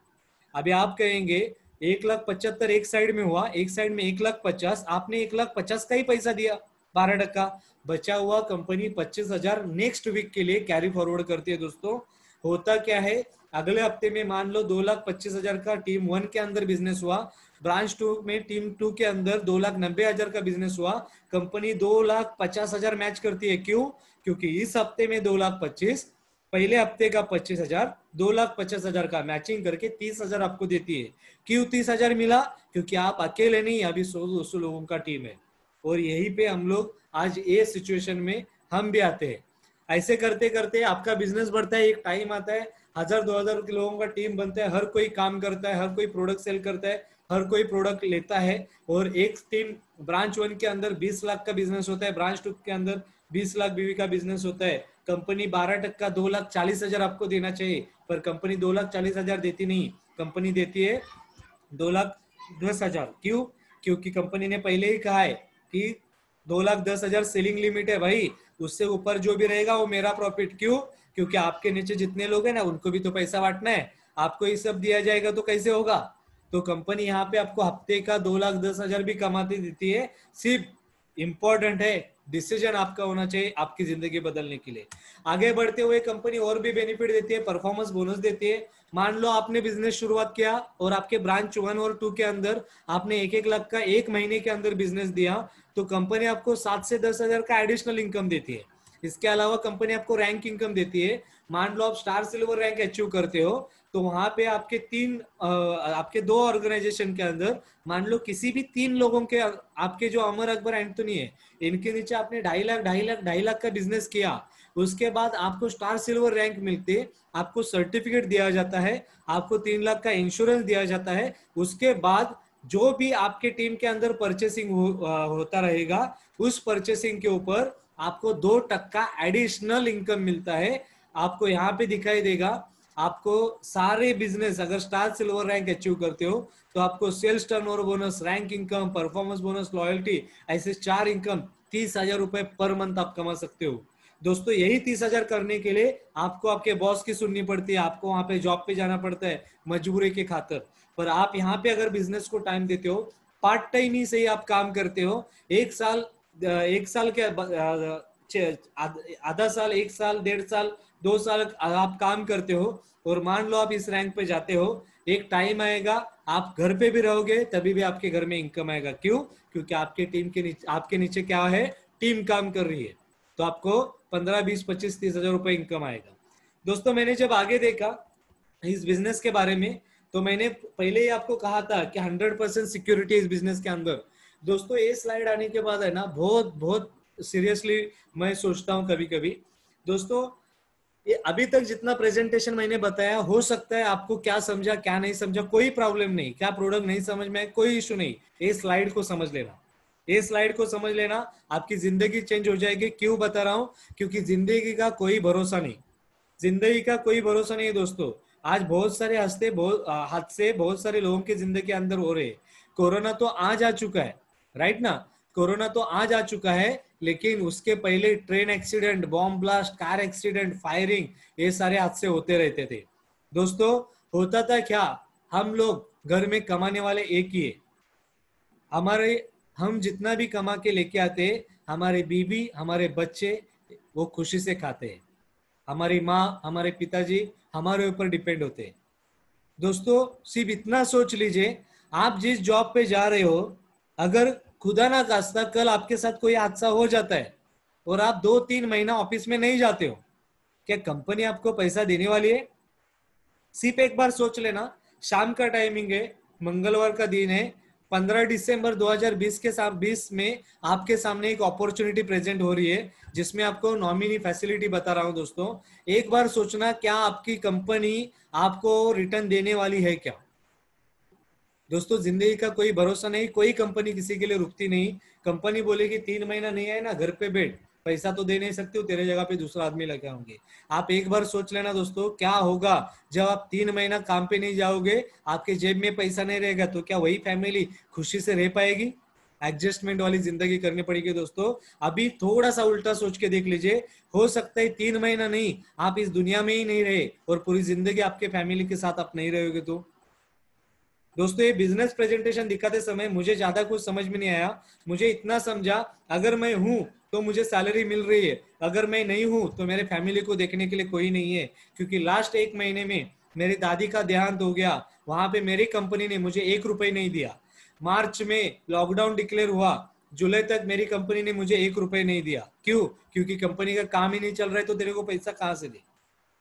अभी आप कहेंगे 1,75,000 एक साइड में हुआ, एक साइड में 1,50,000, आपने 1,50,000 का ही पैसा दिया, 12%। बचा हुआ कंपनी 25,000 नेक्स्ट वीक के लिए कैरी फॉरवर्ड करती है। दोस्तों होता क्या है, अगले हफ्ते में मान लो 2,25,000 का टीम 1 के अंदर बिजनेस हुआ, ब्रांच 2 में टीम 2 के अंदर 2,90,000 का बिजनेस हुआ। कंपनी 2,50,000 मैच करती है। क्यों? क्योंकि इस हफ्ते में 2,25,000, पहले हफ्ते का 25,000, 2,50,000 का मैचिंग करके 30,000 आपको देती है। क्यों 30,000 मिला? क्योंकि आप अकेले नहीं, अभी 100-200 लोगों का टीम है। और यहीं पे हम लोग आज ये सिचुएशन में हम भी आते हैं। ऐसे करते करते आपका बिजनेस बढ़ता है, एक टाइम आता है 1000-2000 के लोगों का टीम बनता है, हर कोई काम करता है, हर कोई प्रोडक्ट सेल करता है, हर कोई प्रोडक्ट लेता है, और एक टीम ब्रांच 1 के अंदर 20 लाख का बिजनेस होता है, ब्रांच 2 के अंदर 20 लाख बीवी का बिजनेस होता है। कंपनी 12% 2,40,000 आपको देना चाहिए, पर कंपनी 2,40,000 देती नहीं, कंपनी देती है 2,10,000। क्यों? क्योंकि कंपनी ने पहले ही कहा है कि 2,10,000 सेलिंग लिमिट है भाई, उससे ऊपर जो भी रहेगा वो मेरा प्रॉफिट। क्यों? क्योंकि आपके नीचे जितने लोग हैं ना, उनको भी तो पैसा बांटना है, आपको ये सब दिया जाएगा तो कैसे होगा? तो कंपनी यहाँ पे आपको हफ्ते का 2,10,000 भी कमाती देती है। सिर्फ इंपॉर्टेंट है डिसीजन आपका होना चाहिए आपकी जिंदगी बदलने के लिए। आगे बढ़ते हुए कंपनी और भी बेनिफिट देती है, परफॉर्मेंस बोनस देती है। मान लो आपने बिजनेस शुरुआत किया और आपके ब्रांच 1 और 2 के अंदर आपने 1-1 लाख का एक महीने के अंदर बिजनेस दिया, तो कंपनी आपको 7 से 10,000 का एडिशनल इनकम देती है। इसके अलावा कंपनी आपको रैंक इनकम देती है। मान लो आप स्टार सिल्वर रैंक अचीव करते हो, तो वहां पे आपके 2 ऑर्गेनाइजेशन के अंदर, मान लो किसी भी 3 लोगों के, आपके जो अमर अकबर एंटोनी है, इनके नीचे आपने 2.5 लाख का बिजनेस किया, उसके बाद आपको स्टार सिल्वर रैंक मिलते, आपको सर्टिफिकेट दिया जाता है, आपको 3 लाख का इंश्योरेंस दिया जाता है। उसके बाद जो भी आपके टीम के अंदर परचेसिंग होता रहेगा, उस परचेसिंग के ऊपर आपको 2% एडिशनल इनकम मिलता है। आपको यहाँ पे दिखाई देगा, आपको सारे बिजनेस अगर स्टार सिल्वर रैंक अचीव करते हो तो आपको sales turnover bonus, rank income, performance bonus, loyalty, ऐसे 4 इनकम 30,000 रुपए पर मंथ आप कमा सकते हो। दोस्तों यही 30,000 करने के लिए आपको आपके बॉस की सुननी पड़ती है, आपको वहां पे जॉब पे जाना पड़ता है मजबूरी के खातर। पर आप यहाँ पे अगर बिजनेस को टाइम देते हो, पार्ट टाइम ही से ही आप काम करते हो, एक साल के आधा साल, 1 साल, 1.5 साल, 2 साल आप काम करते हो, और मान लो आप इस रैंक पे जाते हो, एक टाइम आएगा आप घर पे भी रहोगे तभी भी आपके घर में इनकम आएगा। क्यों? क्योंकि आपके नीचे क्या है, टीम काम कर रही है, तो आपको 15, 20, 25, 30,000 रुपए इनकम आएगा। दोस्तों मैंने जब आगे देखा इस बिजनेस के बारे में, तो मैंने पहले ही आपको कहा था कि 100% सिक्योरिटी इस बिजनेस के अंदर। दोस्तों ये स्लाइड आने के बाद है ना, बहुत बहुत सीरियसली मैं सोचता हूँ कभी कभी। दोस्तों ये अभी तक जितना प्रेजेंटेशन मैंने बताया, हो सकता है आपको क्या समझा क्या नहीं समझा, कोई प्रॉब्लम नहीं, क्या प्रोडक्ट नहीं समझ में, कोई इशू नहीं। ये स्लाइड को समझ लेना, ये स्लाइड को समझ लेना, आपकी जिंदगी चेंज हो जाएगी। क्यों बता रहा हूं? क्योंकि जिंदगी का कोई भरोसा नहीं, जिंदगी का कोई भरोसा नहीं दोस्तों। आज बहुत सारे हादसे बहुत सारे लोगों की जिंदगी के अंदर हो रहे हैं। कोरोना तो आज आ चुका है, राइट ना? कोरोना तो आज आ चुका है, लेकिन उसके पहले train accident, bomb blast, car accident, firing, ये सारे हादसे होते रहते थे। दोस्तों होता था क्या, हम लोग घर में कमाने वाले एक ही है, हमारे हम जितना भी कमा के लेके आते, हमारे बीवी हमारे बच्चे वो खुशी से खाते हैं, हमारी माँ हमारे पिताजी हमारे ऊपर डिपेंड होते हैं। दोस्तों सिर्फ इतना सोच लीजिए, आप जिस जॉब पे जा रहे हो, अगर खुदा ना खास्ता कल आपके साथ कोई हादसा हो जाता है और आप 2-3 महीना ऑफिस में नहीं जाते हो, क्या कंपनी आपको पैसा देने वाली है? सिर्फ एक बार सोच लेना, शाम का टाइमिंग है, मंगलवार का दिन है, 15 दिसंबर 2020 में आपके सामने एक अपॉर्चुनिटी प्रेजेंट हो रही है, जिसमें आपको नॉमिनी फैसिलिटी बता रहा हूं। दोस्तों एक बार सोचना, क्या आपकी कंपनी आपको रिटर्न देने वाली है क्या? दोस्तों जिंदगी का कोई भरोसा नहीं, कोई कंपनी किसी के लिए रुकती नहीं। कंपनी बोलेगी 3 महीना नहीं आए ना, घर पे बैठ, पैसा तो दे नहीं सकते हो, तेरे जगह पे दूसरा आदमी लगे होंगे। आप एक बार सोच लेना दोस्तों, क्या होगा जब आप 3 महीना काम पे नहीं जाओगे, आपके जेब में पैसा नहीं रहेगा, तो क्या वही फैमिली खुशी से रह पाएगी? एडजस्टमेंट वाली जिंदगी करनी पड़ेगी दोस्तों। अभी थोड़ा सा उल्टा सोच के देख लीजिए, हो सकता है 3 महीना नहीं, आप इस दुनिया में ही नहीं रहे और पूरी जिंदगी आपके फैमिली के साथ आप नहीं रहोगे। तो दोस्तों ये बिजनेस प्रेजेंटेशन दिखाते समय मुझे ज्यादा कुछ समझ में नहीं आया। मुझे इतना समझा, अगर मैं हूं तो मुझे सैलरी मिल रही है, अगर मैं नहीं हूं तो मेरे फैमिली को देखने के लिए कोई नहीं है। क्योंकि लास्ट 1 महीने में मेरी दादी का देहांत हो गया, वहां पे मेरी कंपनी ने मुझे 1 रुपए नहीं दिया। मार्च में लॉकडाउन डिक्लेयर हुआ, जुलाई तक मेरी कंपनी ने मुझे 1 रुपए नहीं दिया। क्यों? क्योंकि कंपनी का काम ही नहीं चल रहा है, तो तेरे को पैसा कहां से दे?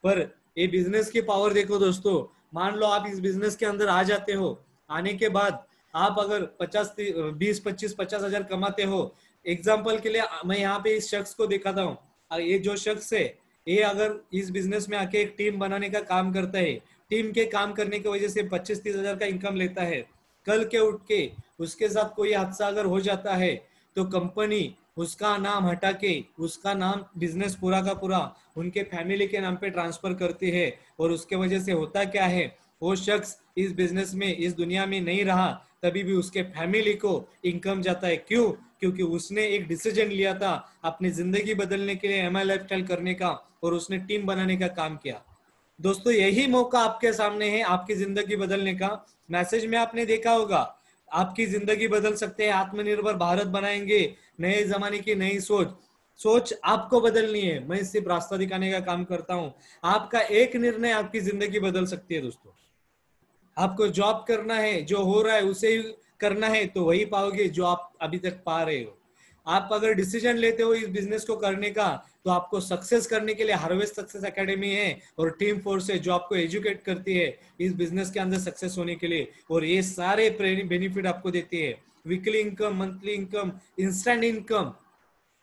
पर ये बिजनेस की पावर देखो दोस्तों। मान लो आप इस बिजनेस के अंदर आ जाते हो, आने के बाद आप अगर 50, 20, 25, 50 हजार कमाते हो, एग्जाम्पल के लिए मैं यहाँ पे इस शख्स को दिखाता हूँ। ये जो शख्स है, ये अगर इस बिजनेस में आके एक टीम बनाने का काम करता है, टीम के काम करने की वजह से 25-30 हजार का इनकम लेता है, कल के उठ के उसके साथ कोई हादसा अगर हो जाता है तो कंपनी उसका नाम हटा के उसका नाम बिजनेस पूरा का पूरा उनके फैमिली के नाम पे ट्रांसफर करती है। और उसके वजह से होता क्या है, वो शख्स इस बिजनेस में इस दुनिया में नहीं रहा, तभी भी उसके फैमिली को इनकम जाता है। क्यों? क्योंकि उसने एक डिसीजन लिया था अपनी जिंदगी बदलने के लिए, एमआई लाइफस्टाइल करने का, और उसने टीम बनाने का काम किया। दोस्तों यही मौका आपके सामने है आपकी जिंदगी बदलने का। मैसेज में आपने देखा होगा, आपकी जिंदगी बदल सकते हैं, आत्मनिर्भर भारत बनाएंगे, नए जमाने की नई सोच। सोच आपको बदलनी है, मैं सिर्फ रास्ता दिखाने का काम करता हूं। आपका एक निर्णय आपकी जिंदगी बदल सकती है दोस्तों। आपको जॉब करना है, जो हो रहा है उसे ही करना है, तो वही पाओगे जो आप अभी तक पा रहे हो। आप अगर डिसीजन लेते हो इस बिजनेस को करने का, तो आपको सक्सेस करने के लिए हार्वेस्ट सक्सेस एकेडमी है और टीम फोर्स है जो आपको एजुकेट करती है इस बिजनेस के अंदर सक्सेस होने के लिए। और ये सारे बेनिफिट आपको देती है, weekly income, monthly income, instant income,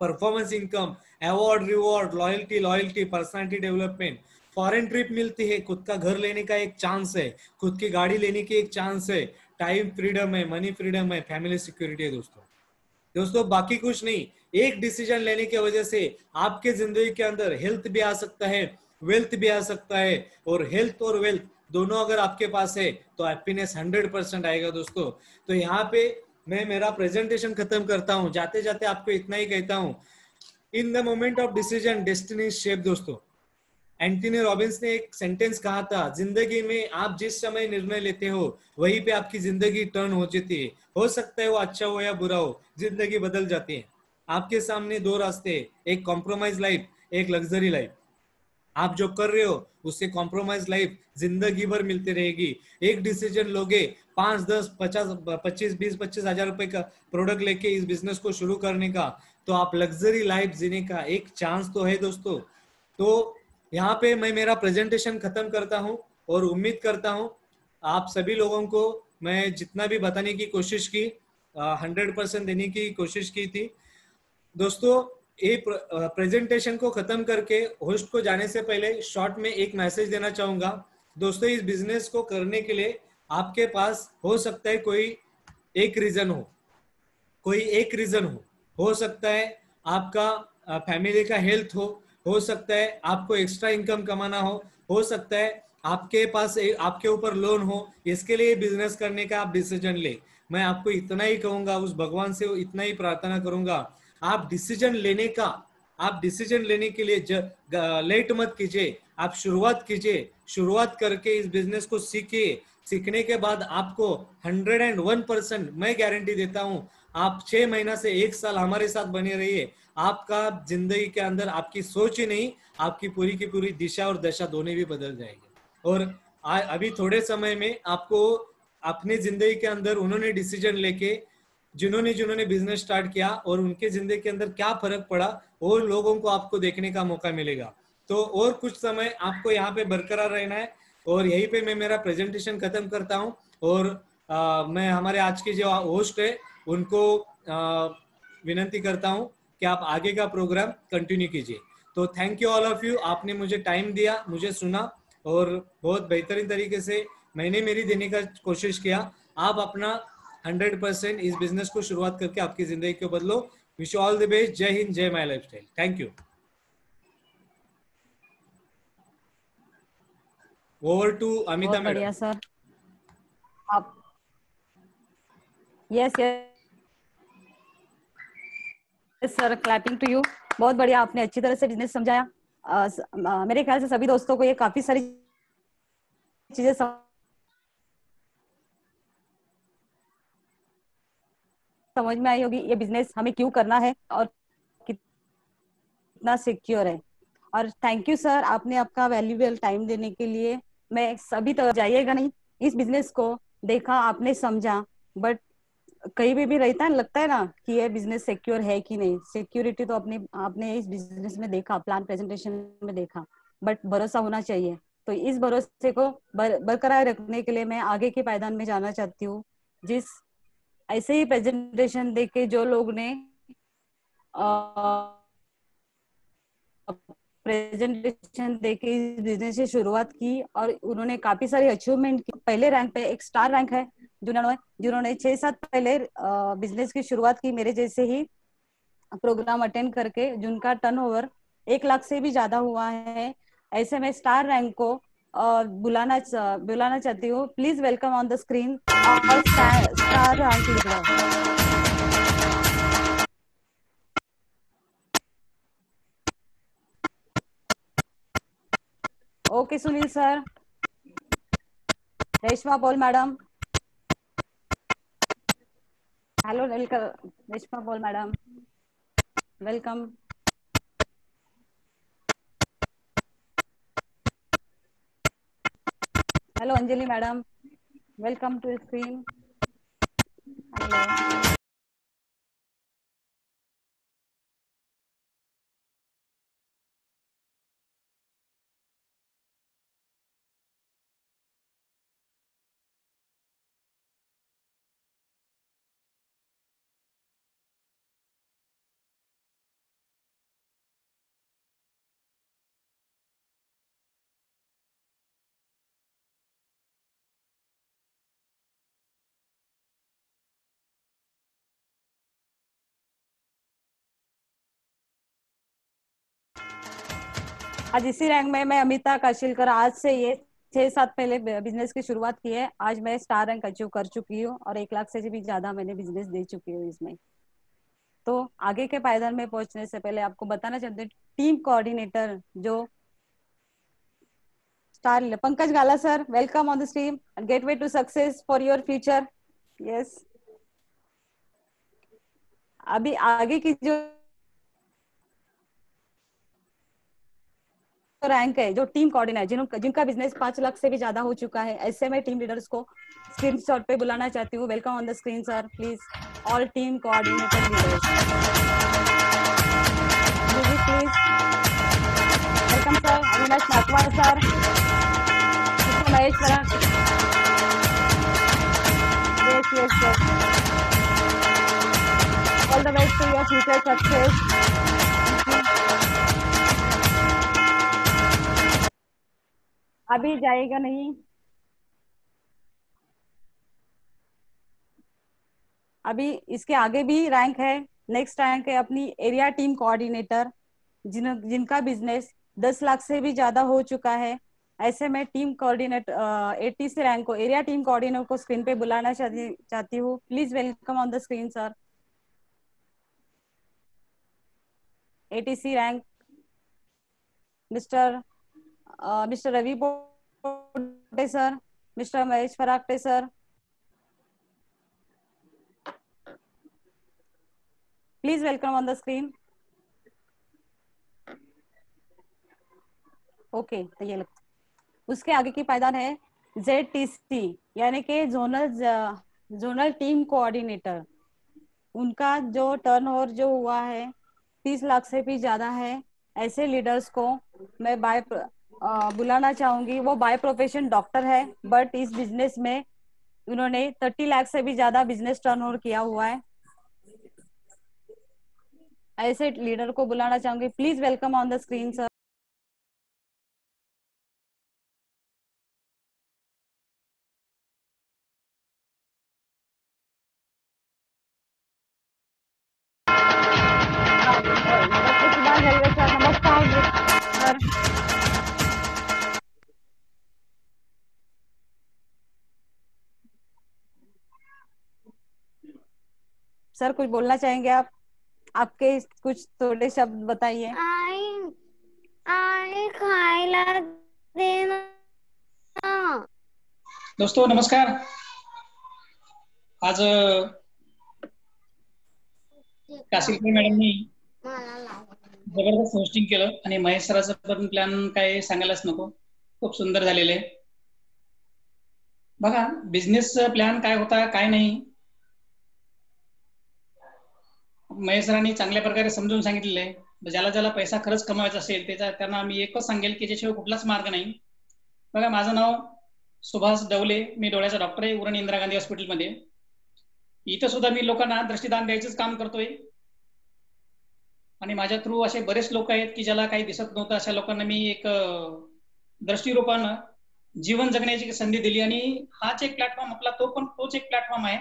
performance income, award, reward, loyalty, personality development, foreign trip मिलती है, खुद का घर लेने का एक चांस है, खुद की गाड़ी लेने की एक चांस है, टाइम फ्रीडम है, मनी फ्रीडम है, फैमिली सिक्योरिटी है दोस्तों। दोस्तों बाकी कुछ नहीं, एक डिसीजन लेने की वजह से आपके जिंदगी के अंदर हेल्थ भी आ सकता है, वेल्थ भी आ सकता है। और हेल्थ और वेल्थ दोनों अगर आपके पास है तो हैप्पीनेस 100% आएगा दोस्तों। तो यहाँ पे मैं मेरा प्रेजेंटेशन खत्म करता हूँ, जाते जाते आपको इतना ही कहता हूँ, in the moment of decision destiny shape. दोस्तों एंटनी रॉबिन्स ने एक सेंटेंस कहा था, जिंदगी में आप जिस समय निर्णय लेते हो वहीं पे आपकी जिंदगी टर्न हो जाती है। हो सकता है वो अच्छा हो या बुरा हो, जिंदगी बदल जाती है। आपके सामने दो रास्ते, एक कॉम्प्रोमाइज लाइफ, एक लग्जरी लाइफ। आप जो कर रहे हो उससे कॉम्प्रोमाइज लाइफ जिंदगी भर मिलती रहेगी। एक डिसीजन लोगे, 5, 10, 50, 25, 20, 25 हजार रुपए का प्रोडक्ट लेके इस बिजनेस को शुरू करने का, तो आप लग्जरी लाइफ जीने का एक चांस तो है दोस्तों। तो यहाँ पे मैं मेरा प्रेजेंटेशन खत्म करता हूँ और उम्मीद करता हूँ आप सभी लोगों को मैं जितना भी बताने की कोशिश की, 100% देने की कोशिश की थी दोस्तों। ये प्रेजेंटेशन को खत्म करके होस्ट को जाने से पहले शॉर्ट में एक मैसेज देना चाहूंगा दोस्तों। इस बिजनेस को करने के लिए आपके पास हो सकता है कोई एक रीजन हो, कोई एक रीजन हो सकता है आपका फैमिली का हेल्थ हो सकता है आपको एक्स्ट्रा इनकम कमाना हो सकता है आपके पास आपके ऊपर लोन हो। इसके लिए बिजनेस करने का आप डिसीजन ले। मैं आपको इतना ही कहूंगा, उस भगवान से इतना ही प्रार्थना करूंगा, आप डिसीजन लेने का, आप डिसीजन लेने के लिए लेट मत कीजिए, आप शुरुआत कीजिए। शुरुआत करके इस बिजनेस को सीखिए। सीखने के बाद आपको 101% मैं गारंटी देता हूं, आप 6 महीना से 1 साल हमारे साथ बने रहिए, आपका जिंदगी के अंदर आपकी सोच ही नहीं, आपकी पूरी की पूरी दिशा और दशा दोनों भी बदल जाएगी। और अभी थोड़े समय में आपको अपनी जिंदगी के अंदर उन्होंने डिसीजन लेके जिन्होंने जिन्होंने बिजनेस स्टार्ट किया और उनके जिंदगी के अंदर क्या फर्क पड़ा, वो लोगों को आपको देखने का मौका मिलेगा। तो और कुछ समय आपको यहाँ पे बरकरार रहना है। और यहीं पे मैं मेरा प्रेजेंटेशन खत्म करता हूँ। और मैं हमारे आज के जो होस्ट है उनको विनंती करता हूँ कि आप आगे का प्रोग्राम कंटिन्यू कीजिए। तो thank you all of you, आपने मुझे टाइम दिया, मुझे सुना और बहुत बेहतरीन तरीके से मैंने मेरी देने का कोशिश किया। आप अपना 100% इस बिजनेस को शुरुआत करके आपकी जिंदगी को बदलो। Wish you all the best. Jai Hind, Jai my lifestyle. Thank you. Over to Amita बहुत मैडम। बढ़िया सर। आप yes yes sir, clapping to you. बहुत बढ़िया, आपने अच्छी तरह से बिजनेस समझाया। मेरे ख्याल से सभी दोस्तों को ये काफी सारी चीजें समझ में आई होगी, ये बिजनेस हमें क्यों करना है और कितना सिक्योर है। और थैंक यू सर, आपने आपका वैल्यूएबल टाइम देने के लिए। मैं सभी तरह जाइएगा नहीं, इस बिजनेस को देखा आपने, समझा, बट कहीं भी रहता है, लगता है ना कि ये बिजनेस सिक्योर है कि नहीं। सिक्योरिटी तो अपने आपने इस बिजनेस में देखा, प्लान प्रेजेंटेशन में देखा, बट भरोसा होना चाहिए। तो इस भरोसे को बरकरार रखने के लिए मैं आगे के पायदान में जाना चाहती हूँ। जिस ऐसे ही प्रेजेंटेशन देके जो लोग ने प्रेजेंटेशन देके इस बिजनेस से शुरुआत की और उन्होंने काफी सारी अचीवमेंट की। पहले रैंक पे एक स्टार रैंक है जिन्होंने जिन्होंने 6 साल पहले बिजनेस की शुरुआत की मेरे जैसे ही प्रोग्राम अटेंड करके, जिनका टर्नओवर 1 लाख से भी ज्यादा हुआ है। ऐसे में स्टार रैंक को बुलाना चाहती हूँ। Please welcome on the screen और star rank leader. Okay Sunil sir, Reshma Paul madam, hello welcome Reshma Paul madam, welcome. Hello Anjali madam, welcome to screen. Hello. आज इसी रैंक में मैं अमिता काशिलकर, आज से ये 6 साल पहले बिजनेस की शुरुआत की है। आज मैं स्टार रैंक अचीव कर चुकी हूँ और 1 लाख से भी ज्यादा मैंने बिजनेस दे चुकी हूँ इसमें। तो आगे के पायदान में पहुंचने से पहले आपको बताना चाहते हैं, टीम कोऑर्डिनेटर जो star Pankaj Gala sir, welcome on the stream and gateway to success for your future. Yes, अभी आगे की जो रैंक है, जो टीम कोऑर्डिनेटर जिनका बिजनेस 5 लाख से भी ज्यादा हो चुका है, ऐसे में टीम लीडर्स को स्क्रीन शॉट पे बुलाना चाहती हूँ। Welcome on the screen sir, please all team coordinator leaders please. Welcome sir, Avinash Nakwar sir, Mahesh sir. Yes yes sir, all the best to your future success. अभी जाएगा नहीं, अभी इसके आगे भी रैंक है। नेक्स्ट रैंक है अपनी एरिया टीम कोऑर्डिनेटर, जिनका बिजनेस 10 लाख से भी ज्यादा हो चुका है। ऐसे में टीम कोऑर्डिनेटर 80 से रैंक को एरिया टीम कोऑर्डिनेटर को स्क्रीन पे बुलाना चाहती हूँ। Please welcome on the screen sir. 80 rank mister mister Ravi Pote sir, mister Mahesh Farakte sir, please welcome on the screen. Okay, तो ये लगता उसके आगे की पायदान है ZTC, यानी कि जोनल टीम कोऑर्डिनेटर। उनका जो टर्नओवर जो हुआ है 30 लाख से भी ज्यादा है। ऐसे लीडर्स को मैं बुलाना चाहूंगी। वो बाय प्रोफेशन डॉक्टर है, बट इस बिजनेस में उन्होंने 30 लाख से भी ज्यादा बिजनेस टर्नओवर किया हुआ है। ऐसे लीडर को बुलाना चाहूंगी। Please welcome on the screen sir. नमस्कार सर। सर कुछ बोलना चाहेंगे आप? आपके कुछ थोड़े शब्द बताइए। आई खायला देना। दोस्तों नमस्कार। आज काशीलकर मॅडमनी जबरदस्त होस्टिंग केलं आणि महेश सरांचं पण प्लॅन काय सांगायलाच नको, खूप सुंदर झालेले। बघा बिझनेस प्लॅन काय होता काय नाही महेश सरांनी चांगल्या प्रकारे समजून सांगितलेले आहे। ज्याला ज्याला पैसा खरंच कमवायचा असेल त्यांना मी एकच सांगेल की त्याच्याशिवाय कुठलाच मार्ग नाही। बघा माझं नाव सुभाष डवले, मी डोळ्याचा डॉक्टर आहे उरण इंदिरा गांधी हॉस्पिटलमध्ये। इथं सुद्धा मी लोकांना दृष्टिदान द्यायचंच काम करतोय। आणि माझ्या थ्रू असे बरेच लोक आहेत की ज्याला काही दिसत नव्हतं, अशा लोकांना मी एक दृष्टिरूपानं जीवन जगण्याची संधी दिली. आणि हाच एक प्लॅटफॉर्म आपला तोच एक प्लॅटफॉर्म आहे.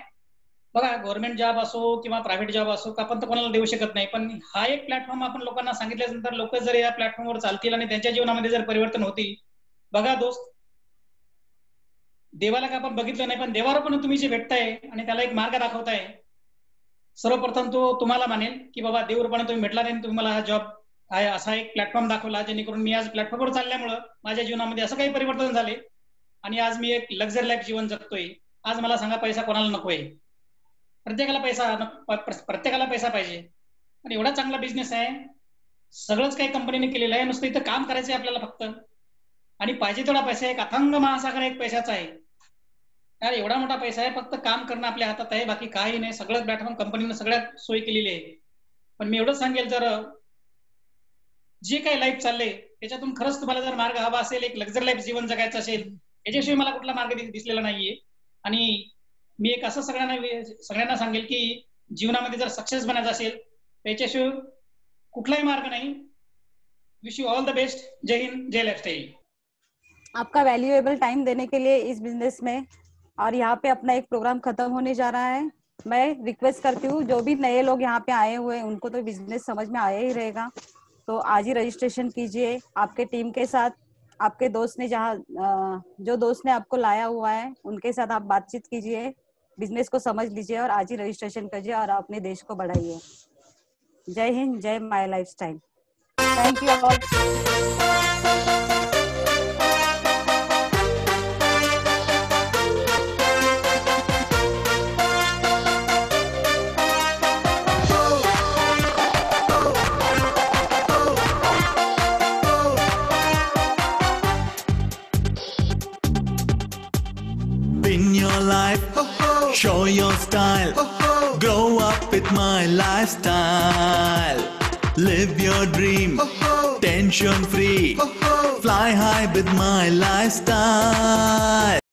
बघा, गव्हर्नमेंट जॉब असो किंवा प्रायव्हेट जॉब असो, आपण तर कोणाला देऊ शकत नाही, पण हा एक प्लॅटफॉर्म आपण लोकांना सांगितल्यानंतर लोक जर या प्लॅटफॉर्मवर चालतील आणि त्यांच्या जीवनामध्ये जर परिवर्तन होतील. बघा दोस्त, देवाला का आपण बघितलं नाही, पण देवावर पण तुम्ही जे भेटताय आणि त्याला एक मार्ग दाखवताय, सर्वप्रथम तो तुम्हाला मानेल की बाबा देवरूपाने तुम्ही भेटला नाही, तुम्ही मला हा जॉब आहे असा एक प्लॅटफॉर्म दाखवला, जेणेकरून मी आज प्लॅटफॉर्मवर चालल्यामुळं माझ्या जीवनामध्ये असं काही परिवर्तन झाले आणि आज मी एक लक्झरी लाईफ जीवन जगतोय. आज मला सांगा, पैसा कोणाला नकोय? प्रत्येकाला पैसा पाहिजे. आणि एवढा चांगला बिझनेस आहे, सगळंच काही कंपनीने केलेलं आहे, नुसतं इथं काम करायचं आहे आपल्याला फक्त. आणि पाहिजे तेवढा पैसा आहे, एक अथांग महासागर एक पैशाचा आहे यार. एवढा मोठा पैसा आहे, फक्त काम करणं आपल्या हातात आहे, बाकी काही नाही. सगळं प्लॅटफॉर्म कंपनीने सगळ्यात सोय केलेली आहे. पण मी एवढंच सांगेल, जर जे काही लाईफ चाललंय त्याच्यातून खरंच तुम्हाला जर मार्ग हवा असेल, एक लक्झरी लाईफ जीवन जगायचं असेल, याच्याशिवाय मला कुठला मार्ग दिसलेला नाहीये. आणि मी एक असं सगळ्यांना सांगेल की जीवनामध्ये जर सक्सेस बनायचं असेल, त्याच्याशिवाय कुठलाही मार्ग नाही. Wish you all the best. Jai Hind, जय लाइफस्टाइल. आपका वैल्यूएबल टाइम देने के लिए इस बिजनेस में, और यहाँ पे अपना एक प्रोग्राम खत्म होने जा रहा है. मैं रिक्वेस्ट करती हूँ, जो भी नए लोग यहाँ पे आए हुए हैं उनको तो बिजनेस समझ में आया ही रहेगा, तो आज ही रजिस्ट्रेशन कीजिए आपके टीम के साथ. आपके दोस्त ने जो दोस्त ने आपको लाया हुआ है उनके साथ आप बातचीत कीजिए, बिजनेस को समझ लीजिए और आज ही रजिस्ट्रेशन कीजिए और अपने देश को बढ़ाइए. जय Hind, Jai my lifestyle. Thank you all. In your life, show your style, grow up with my lifestyle. Live your dream, tension free, fly high with my lifestyle.